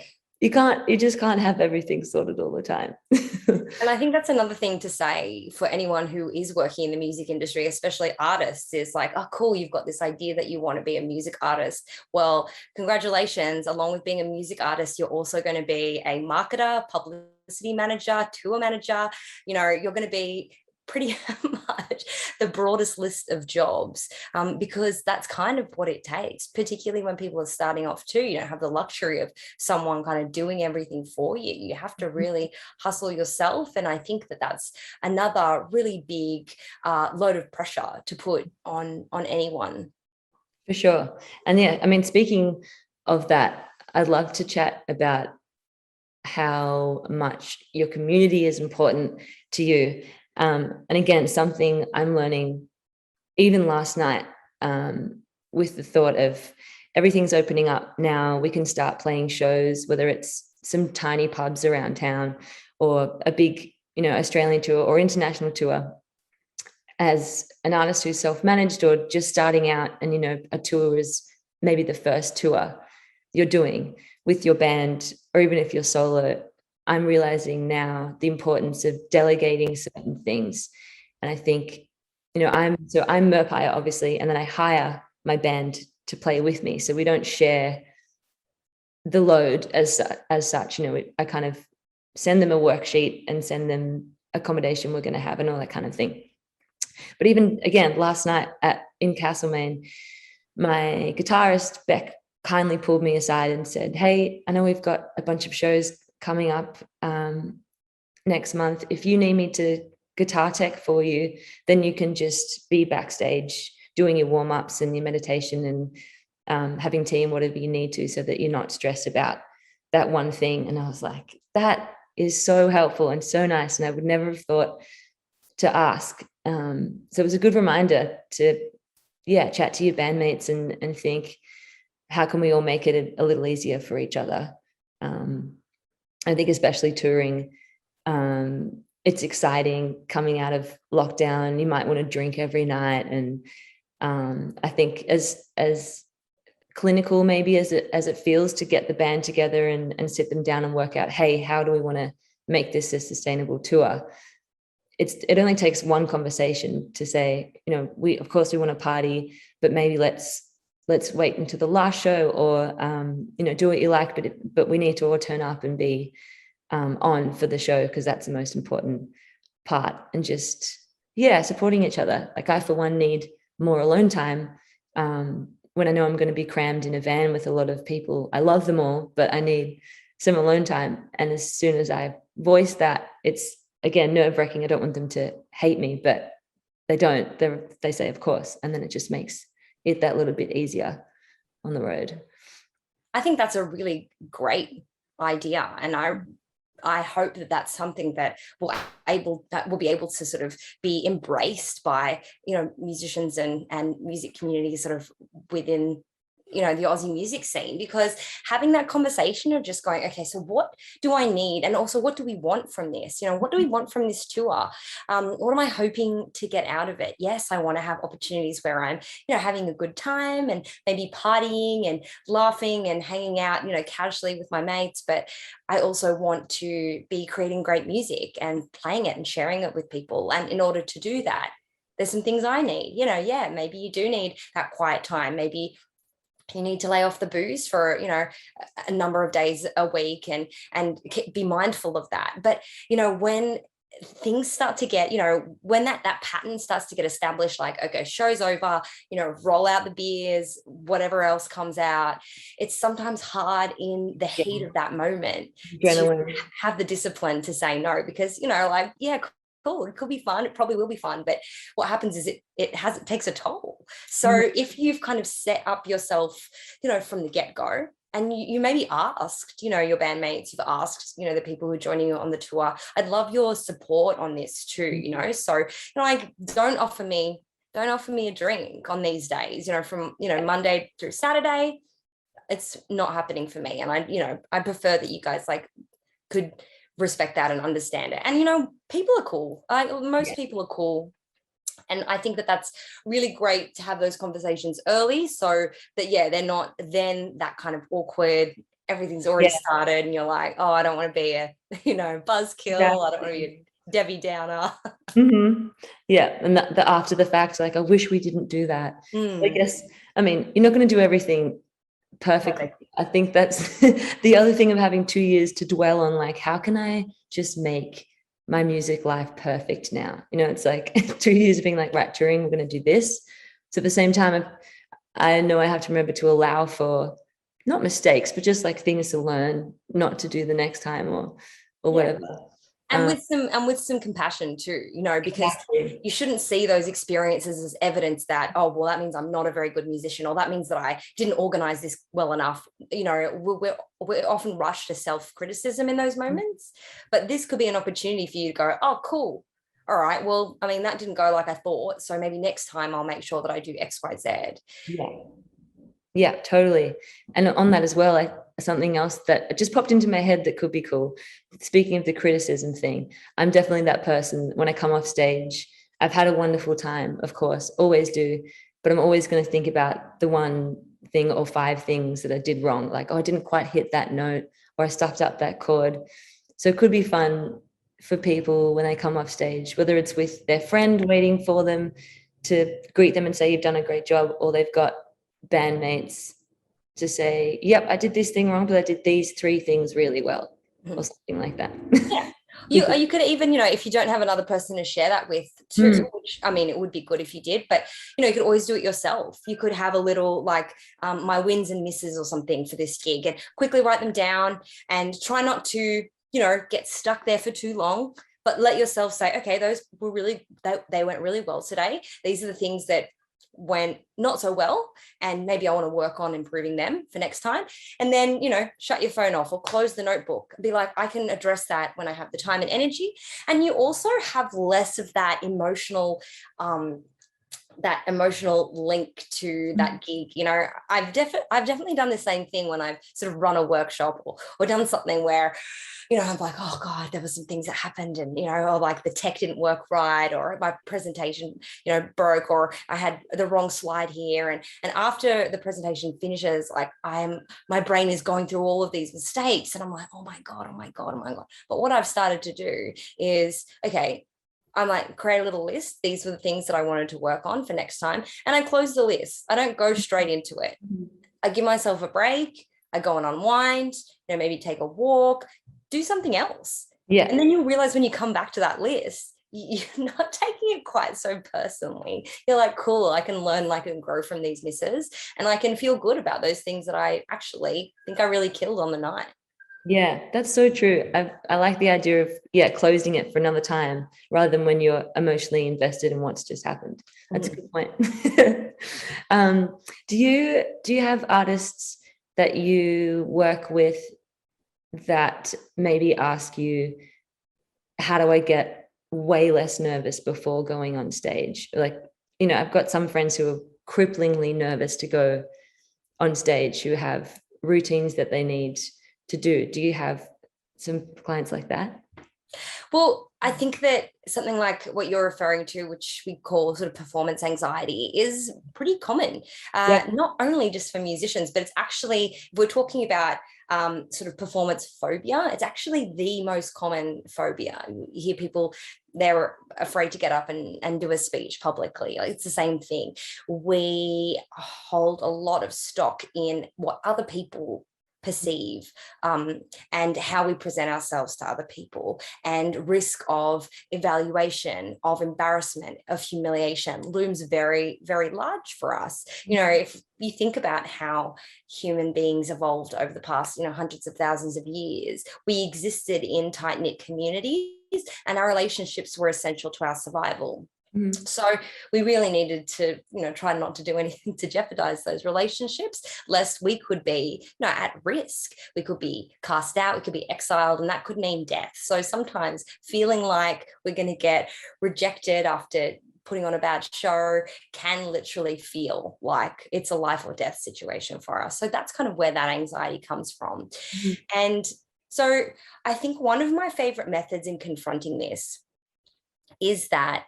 you just can't have everything sorted all the time. And I think that's another thing to say for anyone who is working in the music industry, especially artists, is like, oh, cool, you've got this idea that you want to be a music artist. Well, congratulations. Along with being a music artist, you're also going to be a marketer, publicity manager, tour manager. You know, you're going to be pretty much the broadest list of jobs, because that's kind of what it takes, particularly when people are starting off too. You don't have the luxury of someone kind of doing everything for you. You have to really hustle yourself. And I think that that's another really big load of pressure to put on anyone. For sure. And yeah, I mean, speaking of that, I'd love to chat about how much your community is important to you. And again, something I'm learning even last night, with the thought of everything's opening up now. We can start playing shows, whether it's some tiny pubs around town or a big, Australian tour or international tour. As an artist who's self-managed or just starting out, and a tour is maybe the first tour you're doing with your band, or even if you're solo, I'm realizing now the importance of delegating certain things. And I think, I'm Merpire, obviously, and then I hire my band to play with me. So we don't share the load as such. I kind of send them a worksheet and send them accommodation we're going to have and all that kind of thing. But even again, last night in Castlemaine, my guitarist Beck kindly pulled me aside and said, "Hey, I know we've got a bunch of shows coming up next month. If you need me to guitar tech for you, then you can just be backstage doing your warm-ups and your meditation and having tea and whatever you need to, so that you're not stressed about that one thing." And I was like, that is so helpful and so nice. And I would never have thought to ask. So it was a good reminder to, chat to your bandmates and think, how can we all make it a little easier for each other? I think especially touring, it's exciting coming out of lockdown. You might want to drink every night. And I think as clinical maybe as it feels to get the band together and sit them down and work out, hey, how do we want to make this a sustainable tour? It only takes one conversation to say, we want to party, but maybe let's wait until the last show, or do what you like, but we need to all turn up and be on for the show, because that's the most important part. And just supporting each other. Like, I for one need more alone time when I know I'm going to be crammed in a van with a lot of people. I love them all, but I need some alone time. And as soon as I voice that, it's again nerve-wracking. I don't want them to hate me, but they don't. They say, of course, and then it just makes it that little bit easier on the road. I think that's a really great idea, and I hope that that's something that will be able to sort of be embraced by musicians and music communities sort of within the Aussie music scene, because having that conversation of just going, okay, so what do I need, and also what do we want from this? What do we want from this tour? What am I hoping to get out of it? Yes, I want to have opportunities where I'm having a good time and maybe partying and laughing and hanging out casually with my mates, but I also want to be creating great music and playing it and sharing it with people. And in order to do that, there's some things I need. Maybe you do need that quiet time. Maybe you need to lay off the booze for a number of days a week and be mindful of that. But when things start to get when that pattern starts to get established, like, okay, show's over, roll out the beers, whatever else comes out, it's sometimes hard in the heat of that moment to have the discipline to say no, because cool, it could be fun, it probably will be fun, but what happens is it takes a toll. So if you've kind of set up yourself from the get-go, and you maybe asked your bandmates, you've asked the people who are joining you on the tour, I'd love your support on this too. So like, don't offer me a drink on these days, from Monday through Saturday. It's not happening for me, and I prefer that you guys could respect that and understand it. And people are cool. Most people are cool, and I think that that's really great to have those conversations early, so that they're not then that kind of awkward everything's already Yeah. started and you're like, oh, I don't want to be a, buzzkill. I don't want to be a Debbie Downer. Yeah, and the after the fact, like, I wish we didn't do that. I guess, I mean, you're not going to do everything perfectly. Perfect. I think that's the other thing of having 2 years to dwell on, like, how can I just make my music life perfect now? It's like 2 years of being like, right, touring, we're going to do this. So at the same time, I know I have to remember to allow for not mistakes, but just like things to learn, not to do the next time or whatever. And with some compassion too, because Exactly. you shouldn't see those experiences as evidence that, oh, well, that means I'm not a very good musician, or that means that I didn't organize this well enough. We're often rushed to self-criticism in those moments, but this could be an opportunity for you to go, oh, cool. All right, well, I mean, that didn't go like I thought. So maybe next time I'll make sure that I do X, Y, Z. Yeah, totally. And on that as well, something else that just popped into my head that could be cool. Speaking of the criticism thing, I'm definitely that person. When I come off stage, I've had a wonderful time, of course, always do, but I'm always going to think about the one thing or 5 things that I did wrong. Like, oh, I didn't quite hit that note, or I stuffed up that chord. So it could be fun for people when they come off stage, whether it's with their friend waiting for them to greet them and say, you've done a great job, or they've got bandmates to say, yep, I did this thing wrong, but I did these 3 things really well, or something like that. Yeah. You could even, if you don't have another person to share that with too, which, I mean, it would be good if you did, but, you could always do it yourself. You could have a little, like, my wins and misses or something for this gig, and quickly write them down and try not to, get stuck there for too long, but let yourself say, okay, those were really, they went really well today. These are the things that went not so well, and maybe I want to work on improving them for next time. And then, shut your phone off or close the notebook and be like, I can address that when I have the time and energy. And you also have less of that emotional link to that gig. I've definitely done the same thing when I've sort of run a workshop or done something where, I'm like, oh God, there were some things that happened, and, or like the tech didn't work right, or my presentation, broke, or I had the wrong slide here. And after the presentation finishes, like, my brain is going through all of these mistakes, and I'm like, oh my God. But what I've started to do is, okay, I might create a little list. These were the things that I wanted to work on for next time. And I close the list. I don't go straight into it. I give myself a break. I go and unwind, maybe take a walk, do something else. Yeah. And then you'll realize when you come back to that list, you're not taking it quite so personally. You're like, cool, I can learn, I can grow from these misses, and I can feel good about those things that I actually think I really killed on the night. Yeah, that's so true. I like the idea of, closing it for another time rather than when you're emotionally invested in what's just happened. That's a good point. Do you have artists that you work with that maybe ask you, how do I get way less nervous before going on stage? Like, I've got some friends who are cripplingly nervous to go on stage, who have routines that they need to do. Do you have some clients like that? Well, I think that something like what you're referring to, which we call sort of performance anxiety, is pretty common, not only just for musicians, but it's actually, if we're talking about sort of performance phobia, it's actually the most common phobia. You hear people, they're afraid to get up and do a speech publicly. It's the same thing. We hold a lot of stock in what other people perceive, and how we present ourselves to other people, and risk of evaluation, of embarrassment, of humiliation looms very, very large for us. If you think about how human beings evolved over the past, hundreds of thousands of years, we existed in tight-knit communities, and our relationships were essential to our survival. So we really needed to, try not to do anything to jeopardize those relationships, lest we could be, at risk. We could be cast out, we could be exiled, and that could mean death. So sometimes feeling like we're going to get rejected after putting on a bad show can literally feel like it's a life or death situation for us. So that's kind of where that anxiety comes from. And so I think one of my favorite methods in confronting this is that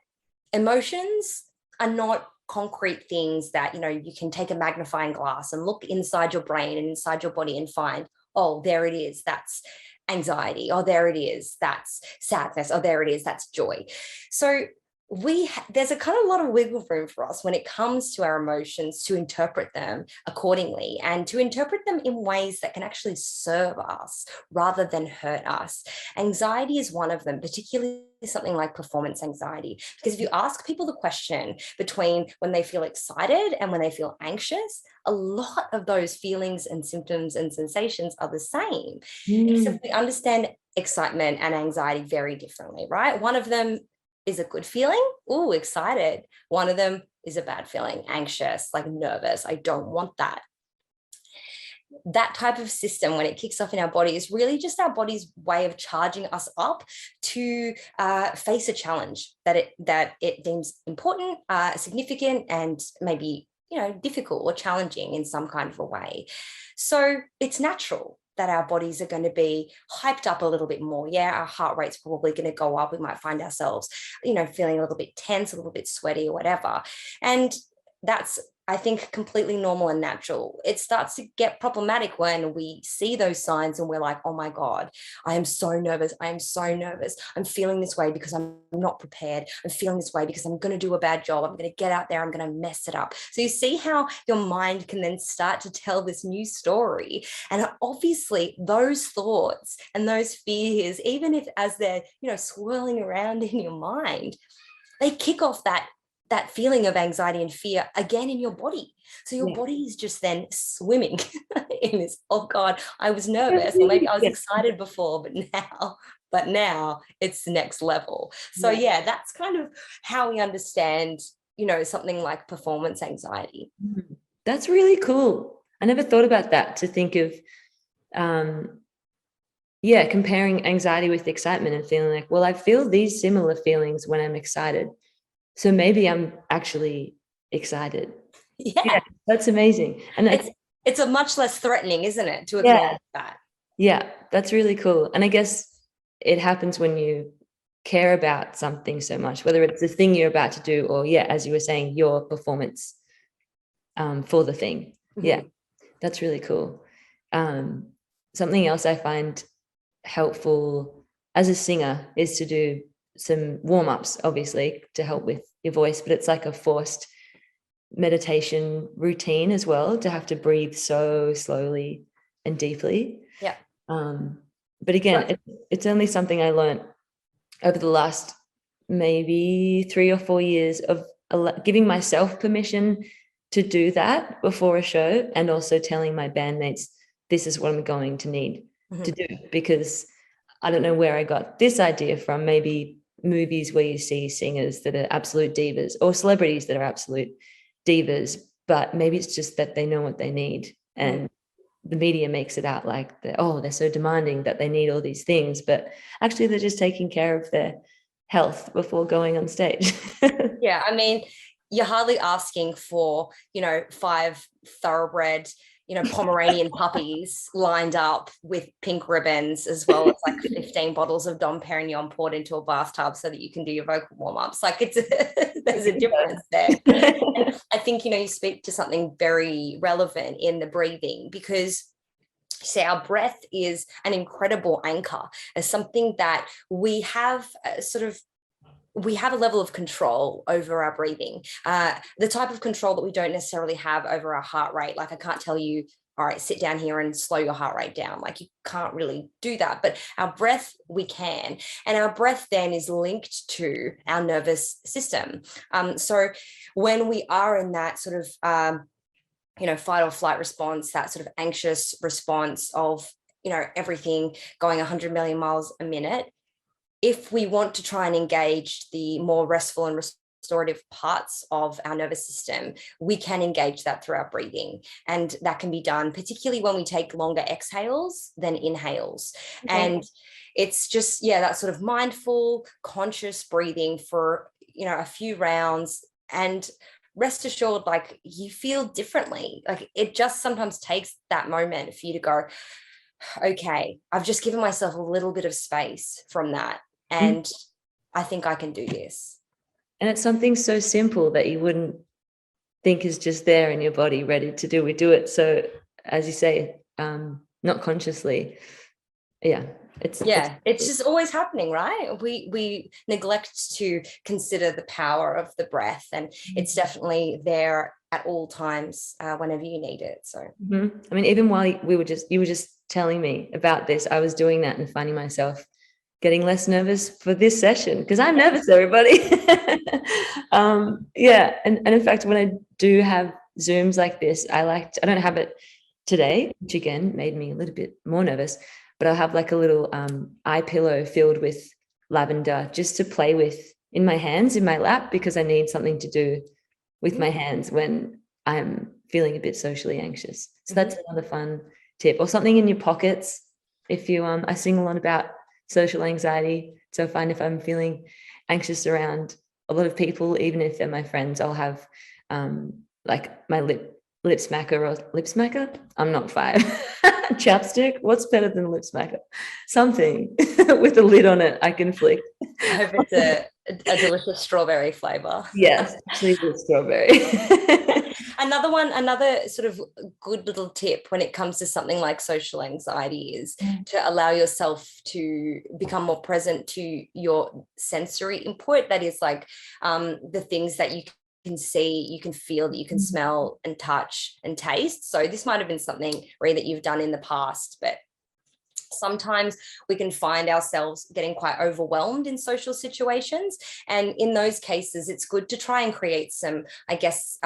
emotions are not concrete things that, you can take a magnifying glass and look inside your brain and inside your body and find, oh, there it is, that's anxiety. Oh, there it is, that's sadness. Oh, there it is, that's joy. So there's a kind of lot of wiggle room for us when it comes to our emotions to interpret them accordingly, and to interpret them in ways that can actually serve us rather than hurt us. Anxiety is one of them, particularly something like performance anxiety, because if you ask people the question between when they feel excited and when they feel anxious, a lot of those feelings and symptoms and sensations are the same, except we understand excitement and anxiety very differently, right? One of them is a good feeling, ooh, excited. One of them is a bad feeling, anxious, like nervous. I don't want that. That type of system, when it kicks off in our body, is really just our body's way of charging us up to face a challenge that it deems important, significant, and maybe, you know, difficult or challenging in some kind of a way. So it's natural that our bodies are going to be hyped up a little bit more. Yeah, our heart rate's probably going to go up. We might find ourselves, you know, feeling a little bit tense, a little bit sweaty or whatever. And that's, I think, completely normal and natural. It starts to get problematic when we see those signs and we're like, oh my God, I am so nervous. I am so nervous. I'm feeling this way because I'm not prepared. I'm feeling this way because I'm going to do a bad job. I'm going to get out there. I'm going to mess it up. So you see how your mind can then start to tell this new story. And obviously those thoughts and those fears, even if as they're, you know, swirling around in your mind, they kick off that feeling of anxiety and fear again in your body. So your body is just then swimming in this, oh God, I was nervous, or maybe I was excited before, but now it's next level. So yeah, that's kind of how we understand, you know, something like performance anxiety. That's really cool. I never thought about that, to think of comparing anxiety with excitement and feeling like, well, I feel these similar feelings when I'm excited, so maybe I'm actually excited. Yeah, that's amazing. And it's a much less threatening, isn't it, to acknowledge that? Yeah, that's really cool. And I guess it happens when you care about something so much, whether it's the thing you're about to do or, as you were saying, your performance for the thing. Yeah, that's really cool. Something else I find helpful as a singer is to do some warm-ups, obviously, to help with your voice, but it's like a forced meditation routine as well, to have to breathe so slowly and deeply. But again, it's only something I learned over the last maybe 3 or 4 years of giving myself permission to do that before a show, and also telling my bandmates, this is what I'm going to need to do, because I don't know where I got this idea from. Maybe movies where you see singers that are absolute divas, or celebrities that are absolute divas, but maybe it's just that they know what they need, and the media makes it out like they're so demanding that they need all these things, but actually they're just taking care of their health before going on stage. Yeah, I mean, you're hardly asking for, 5 thoroughbred, Pomeranian puppies lined up with pink ribbons, as well as like 15 bottles of Dom Perignon poured into a bathtub so that you can do your vocal warm-ups. Like there's a difference there. And I think, you speak to something very relevant in the breathing, because see, our breath is an incredible anchor, as something that we have we have a level of control over our breathing, the type of control that we don't necessarily have over our heart rate. Like, I can't tell you, all right, sit down here and slow your heart rate down. Like, you can't really do that, but our breath, we can. And our breath then is linked to our nervous system. So when we are in that sort of, fight or flight response, that sort of anxious response of, everything going 100 million miles a minute, if we want to try and engage the more restful and restorative parts of our nervous system, we can engage that through our breathing. And that can be done particularly when we take longer exhales than inhales. Okay. And it's just, that sort of mindful, conscious breathing for, a few rounds. And rest assured, like, you feel differently. Like, it just sometimes takes that moment for you to go, okay, I've just given myself a little bit of space from that, and I think I can do this. And it's something so simple that you wouldn't think is just there in your body, ready to do. We do it so, as you say, not consciously. It's just always happening, right? We neglect to consider the power of the breath, and it's definitely there at all times whenever you need it. So I mean, even while you were just telling me about this, I was doing that and finding myself getting less nervous for this session, because I'm nervous, everybody. And in fact, when I do have Zooms like this, I don't have it today, which again made me a little bit more nervous, but I'll have like a little eye pillow filled with lavender just to play with in my hands, in my lap, because I need something to do with my hands when I'm feeling a bit socially anxious. So that's another fun tip. Or something in your pockets. If you I sing a lot about social anxiety, so I find if I'm feeling anxious around a lot of people, even if they're my friends, I'll have like my lip smacker. I'm not 5. Chapstick. What's better than lip smacker? Something with a lid on it I can flick. I hope it's a delicious strawberry flavor. Yes, actually it's strawberry. Another sort of good little tip when it comes to something like social anxiety is to allow yourself to become more present to your sensory input. That is like the things that you can see, you can feel, that you can smell and touch and taste. So this might have been something, Ree, that you've done in the past, but sometimes we can find ourselves getting quite overwhelmed in social situations. And in those cases, it's good to try and create some, I guess,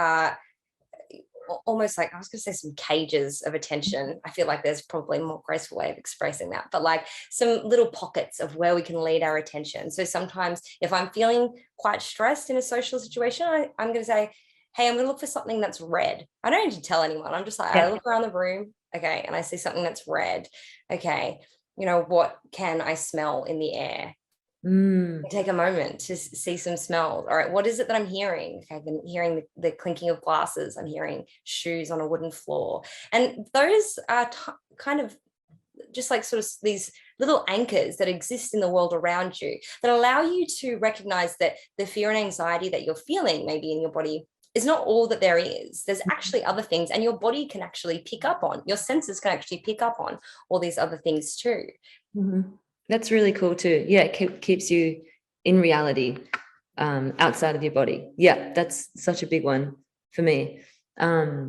almost like, I was going to say some cages of attention. I feel like there's probably a more graceful way of expressing that, but like some little pockets of where we can lead our attention. So sometimes if I'm feeling quite stressed in a social situation, I'm going to say, hey, I'm going to look for something that's red. I don't need to tell anyone. I'm just like, I look around the room. Okay. And I see something that's red. Okay. You know, what can I smell in the air? Take a moment to see some smells. All right, what is it that I'm hearing? Okay, I've been hearing the clinking of glasses. I'm hearing shoes on a wooden floor. And those are kind of just like sort of these little anchors that exist in the world around you that allow you to recognize that the fear and anxiety that you're feeling maybe in your body is not all that there is. There's actually other things, and your body can actually pick up on, your senses can actually pick up on all these other things too. That's really cool too. Yeah, it keeps you in reality, outside of your body. Yeah, that's such a big one for me. I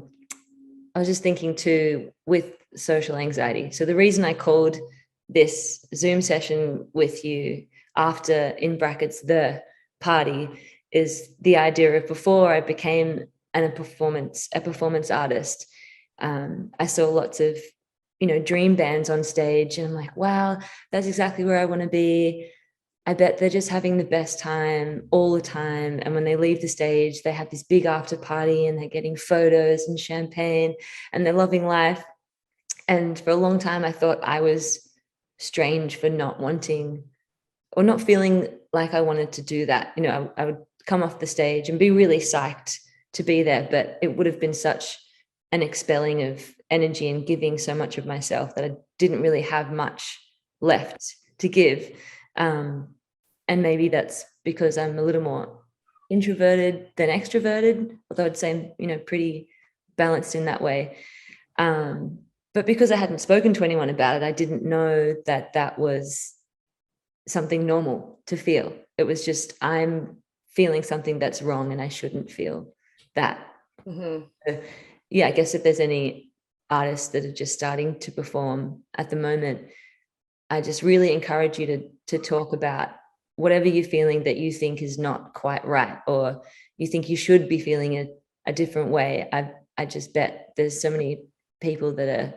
was just thinking too with social anxiety. So the reason I called this Zoom session with you after, in brackets, the party, is the idea of before I became a performance artist. I saw lots of dream bands on stage, and I'm like, wow, that's exactly where I want to be. I bet they're just having the best time all the time, and when they leave the stage they have this big after party and they're getting photos and champagne and they're loving life. And for a long time I thought I was strange for not wanting or not feeling like I wanted to do that. I would come off the stage and be really psyched to be there, but it would have been such an expelling of energy and giving so much of myself that I didn't really have much left to give. And maybe that's because I'm a little more introverted than extroverted, although I'd say I'm, pretty balanced in that way. But because I hadn't spoken to anyone about it, I didn't know that that was something normal to feel. It was just, I'm feeling something that's wrong and I shouldn't feel that. So, yeah, I guess if there's any artists that are just starting to perform at the moment, I just really encourage you to talk about whatever you're feeling that you think is not quite right, or you think you should be feeling a different way. I just bet there's so many people that are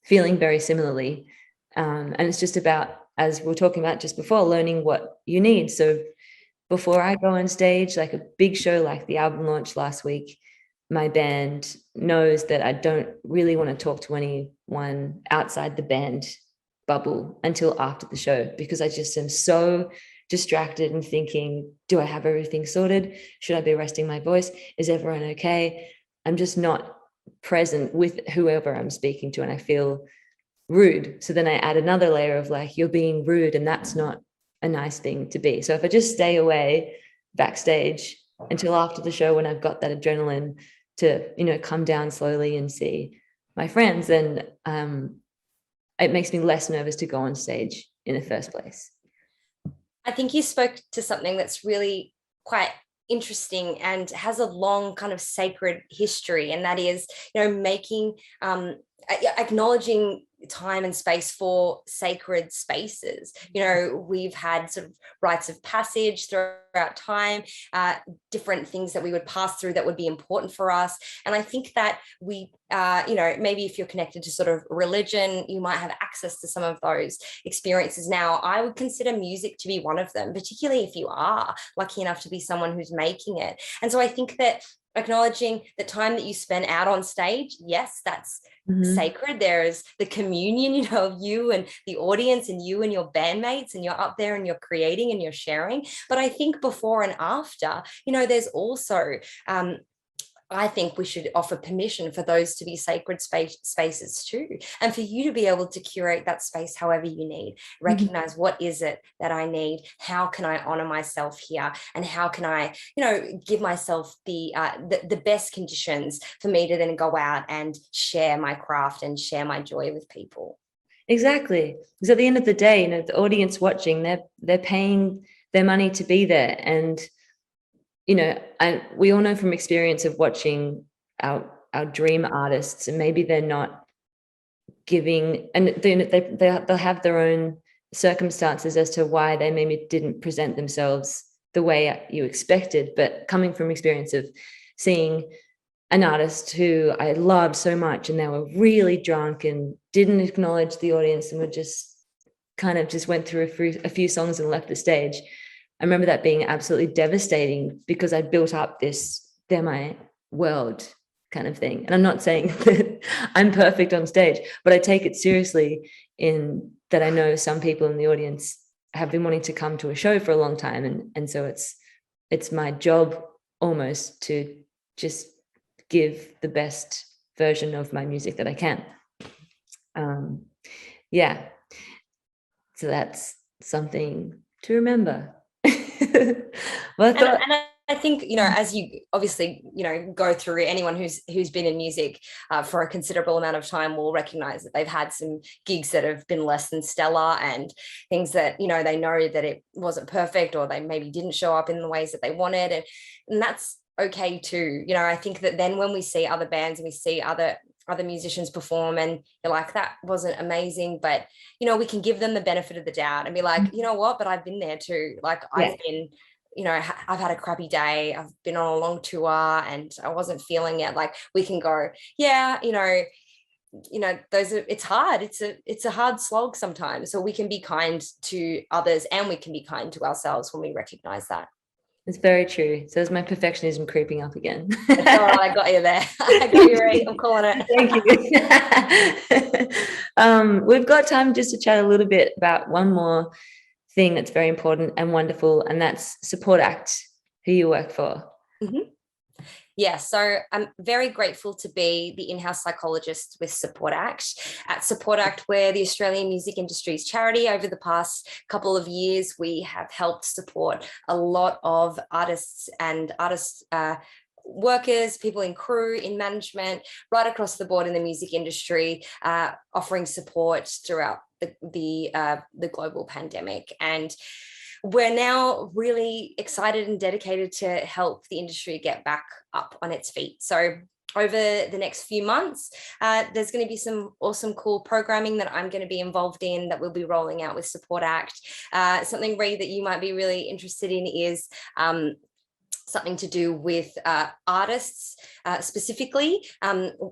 feeling very similarly. And it's just about, as we were talking about just before, learning what you need. So before I go on stage, like a big show like the album launch last week, my band knows that I don't really want to talk to anyone outside the band bubble until after the show, because I just am so distracted and thinking, do I have everything sorted? Should I be resting my voice? Is everyone okay? I'm just not present with whoever I'm speaking to, and I feel rude. So then I add another layer of like, you're being rude, and that's not a nice thing to be. So if I just stay away backstage until after the show, when I've got that adrenaline to come down slowly and see my friends, then it makes me less nervous to go on stage in the first place. I think you spoke to something that's really quite interesting and has a long kind of sacred history, and that is, making acknowledging time and space for sacred spaces. We've had sort of rites of passage throughout time, different things that we would pass through that would be important for us. And I think that we, maybe if you're connected to sort of religion, you might have access to some of those experiences now. I would consider music to be one of them, particularly if you are lucky enough to be someone who's making it. And so I think that acknowledging the time that you spend out on stage, yes, that's sacred. There is the communion, of you and the audience and you and your bandmates, and you're up there and you're creating and you're sharing. But I think before and after, there's also, I think we should offer permission for those to be sacred spaces too. And for you to be able to curate that space however you need, recognize what is it that I need? How can I honor myself here? And how can I, give myself the best conditions for me to then go out and share my craft and share my joy with people? Exactly. Because at the end of the day, the audience watching, they're paying their money to be there. And and we all know from experience of watching our dream artists, and maybe they're not giving, and they'll have their own circumstances as to why they maybe didn't present themselves the way you expected. But coming from experience of seeing an artist who I loved so much, and they were really drunk and didn't acknowledge the audience and would just went through a few songs and left the stage. I remember that being absolutely devastating, because I built up this, they're my world kind of thing. And I'm not saying that I'm perfect on stage, but I take it seriously in that I know some people in the audience have been wanting to come to a show for a long time. And so it's my job almost to just give the best version of my music that I can. So that's something to remember. Well, I think, as you obviously, go through, anyone who's been in music for a considerable amount of time will recognize that they've had some gigs that have been less than stellar, and things that, they know that it wasn't perfect, or they maybe didn't show up in the ways that they wanted. And that's okay too. I think that then when we see other bands and we see other musicians perform, and you're like, that wasn't amazing, but we can give them the benefit of the doubt and be like, you know what, but I've been there too. Like, I've been, I've had a crappy day, I've been on a long tour and I wasn't feeling it. Like, we can go, it's hard, it's a hard slog sometimes. So we can be kind to others, and we can be kind to ourselves when we recognize that. It's very true. So is my perfectionism creeping up again? It's all right, I got you there. I got you right. I'm calling it. Thank you. We've got time just to chat a little bit about one more thing that's very important and wonderful, and that's Support Act, who you work for. Yeah, so I'm very grateful to be the in-house psychologist with Support Act. At Support Act, we're the Australian music industry's charity. Over the past couple of years, we have helped support a lot of artists and workers, people in crew, in management, right across the board in the music industry, offering support throughout the global pandemic. And we're now really excited and dedicated to help the industry get back up on its feet. So over the next few months, there's going to be some awesome, cool programming that I'm going to be involved in that we'll be rolling out with Support Act. Something, Ree, that you might be really interested in is something to do with artists, specifically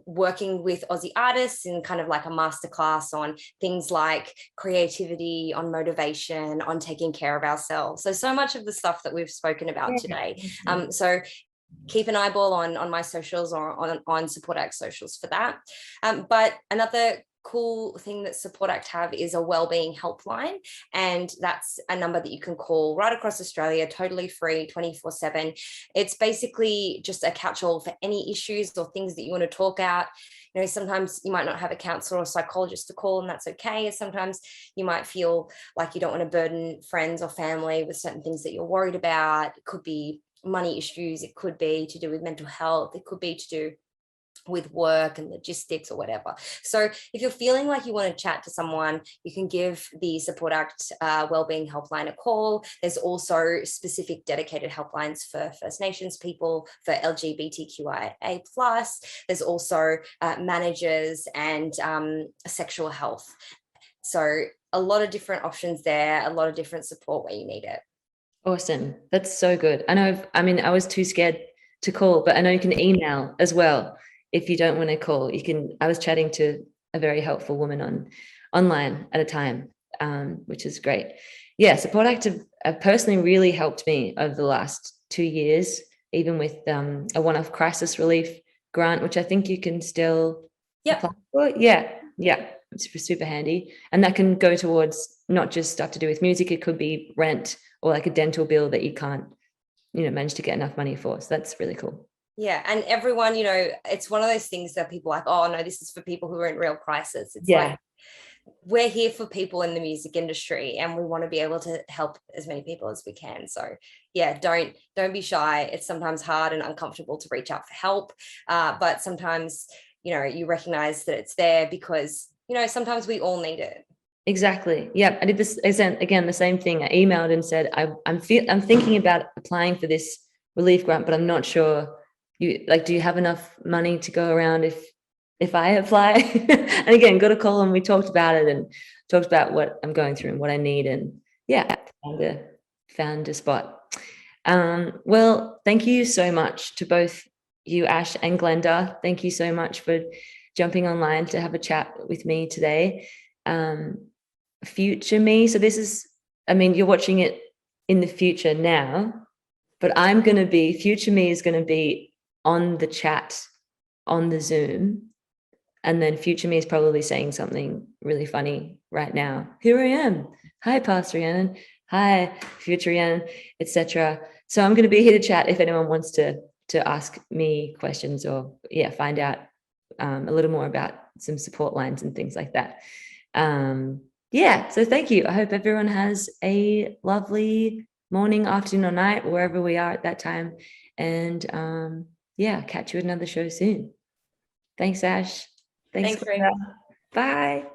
working with Aussie artists in kind of like a masterclass on things like creativity, on motivation, on taking care of ourselves. So much of the stuff that we've spoken about today. So keep an eyeball on my socials or on Support Act socials for that. But another cool thing that Support Act have is a wellbeing helpline, and that's a number that you can call right across Australia, totally free, 24/7. It's basically just a catch-all for any issues or things that you want to talk out. Sometimes you might not have a counsellor or psychologist to call, and that's okay. Sometimes you might feel like you don't want to burden friends or family with certain things that you're worried about. It could be money issues, it could be to do with mental health, it could be to do with work and logistics or whatever. So if you're feeling like you want to chat to someone, you can give the Support Act Wellbeing Helpline a call. There's also specific dedicated helplines for First Nations people, for LGBTQIA+. There's also managers and sexual health. So a lot of different options there, a lot of different support where you need it. Awesome. That's so good. I was too scared to call, but I know you can email as well. If you don't want to call, you can. I was chatting to a very helpful woman online at a time, which is great. Yeah, Support Act have personally really helped me over the last 2 years, even with a one-off crisis relief grant, which I think you can still apply for. Yeah, it's super handy, and that can go towards not just stuff to do with music. It could be rent or like a dental bill that you can't, manage to get enough money for. So that's really cool. Yeah. And everyone, it's one of those things that people are like, oh no, this is for people who are in real crisis. It's like, we're here for people in the music industry and we want to be able to help as many people as we can. So yeah, don't be shy. It's sometimes hard and uncomfortable to reach out for help. But sometimes, you recognize that it's there because, sometimes we all need it. Exactly. Yeah. I did this again, the same thing. I emailed and said, I'm thinking about applying for this relief grant, but I'm not sure. Do you have enough money to go around if I apply? And again, got a call and we talked about it and talked about what I'm going through and what I need. And yeah, found a spot. Well, thank you so much to both you, Ash and Glenda. Thank you so much for jumping online to have a chat with me today. Future me. So this is, you're watching it in the future now, but future me is going to be on the chat on the Zoom. And then future me is probably saying something really funny right now. Here I am. Hi, Pastor Rhiannon. Hi, future Rhiannon, etc. So I'm going to be here to chat if anyone wants to ask me questions or find out a little more about some support lines and things like that. So thank you. I hope everyone has a lovely morning, afternoon, or night, wherever we are at that time. And catch you at another show soon. Thanks, Ash. Thanks. Ray. Bye.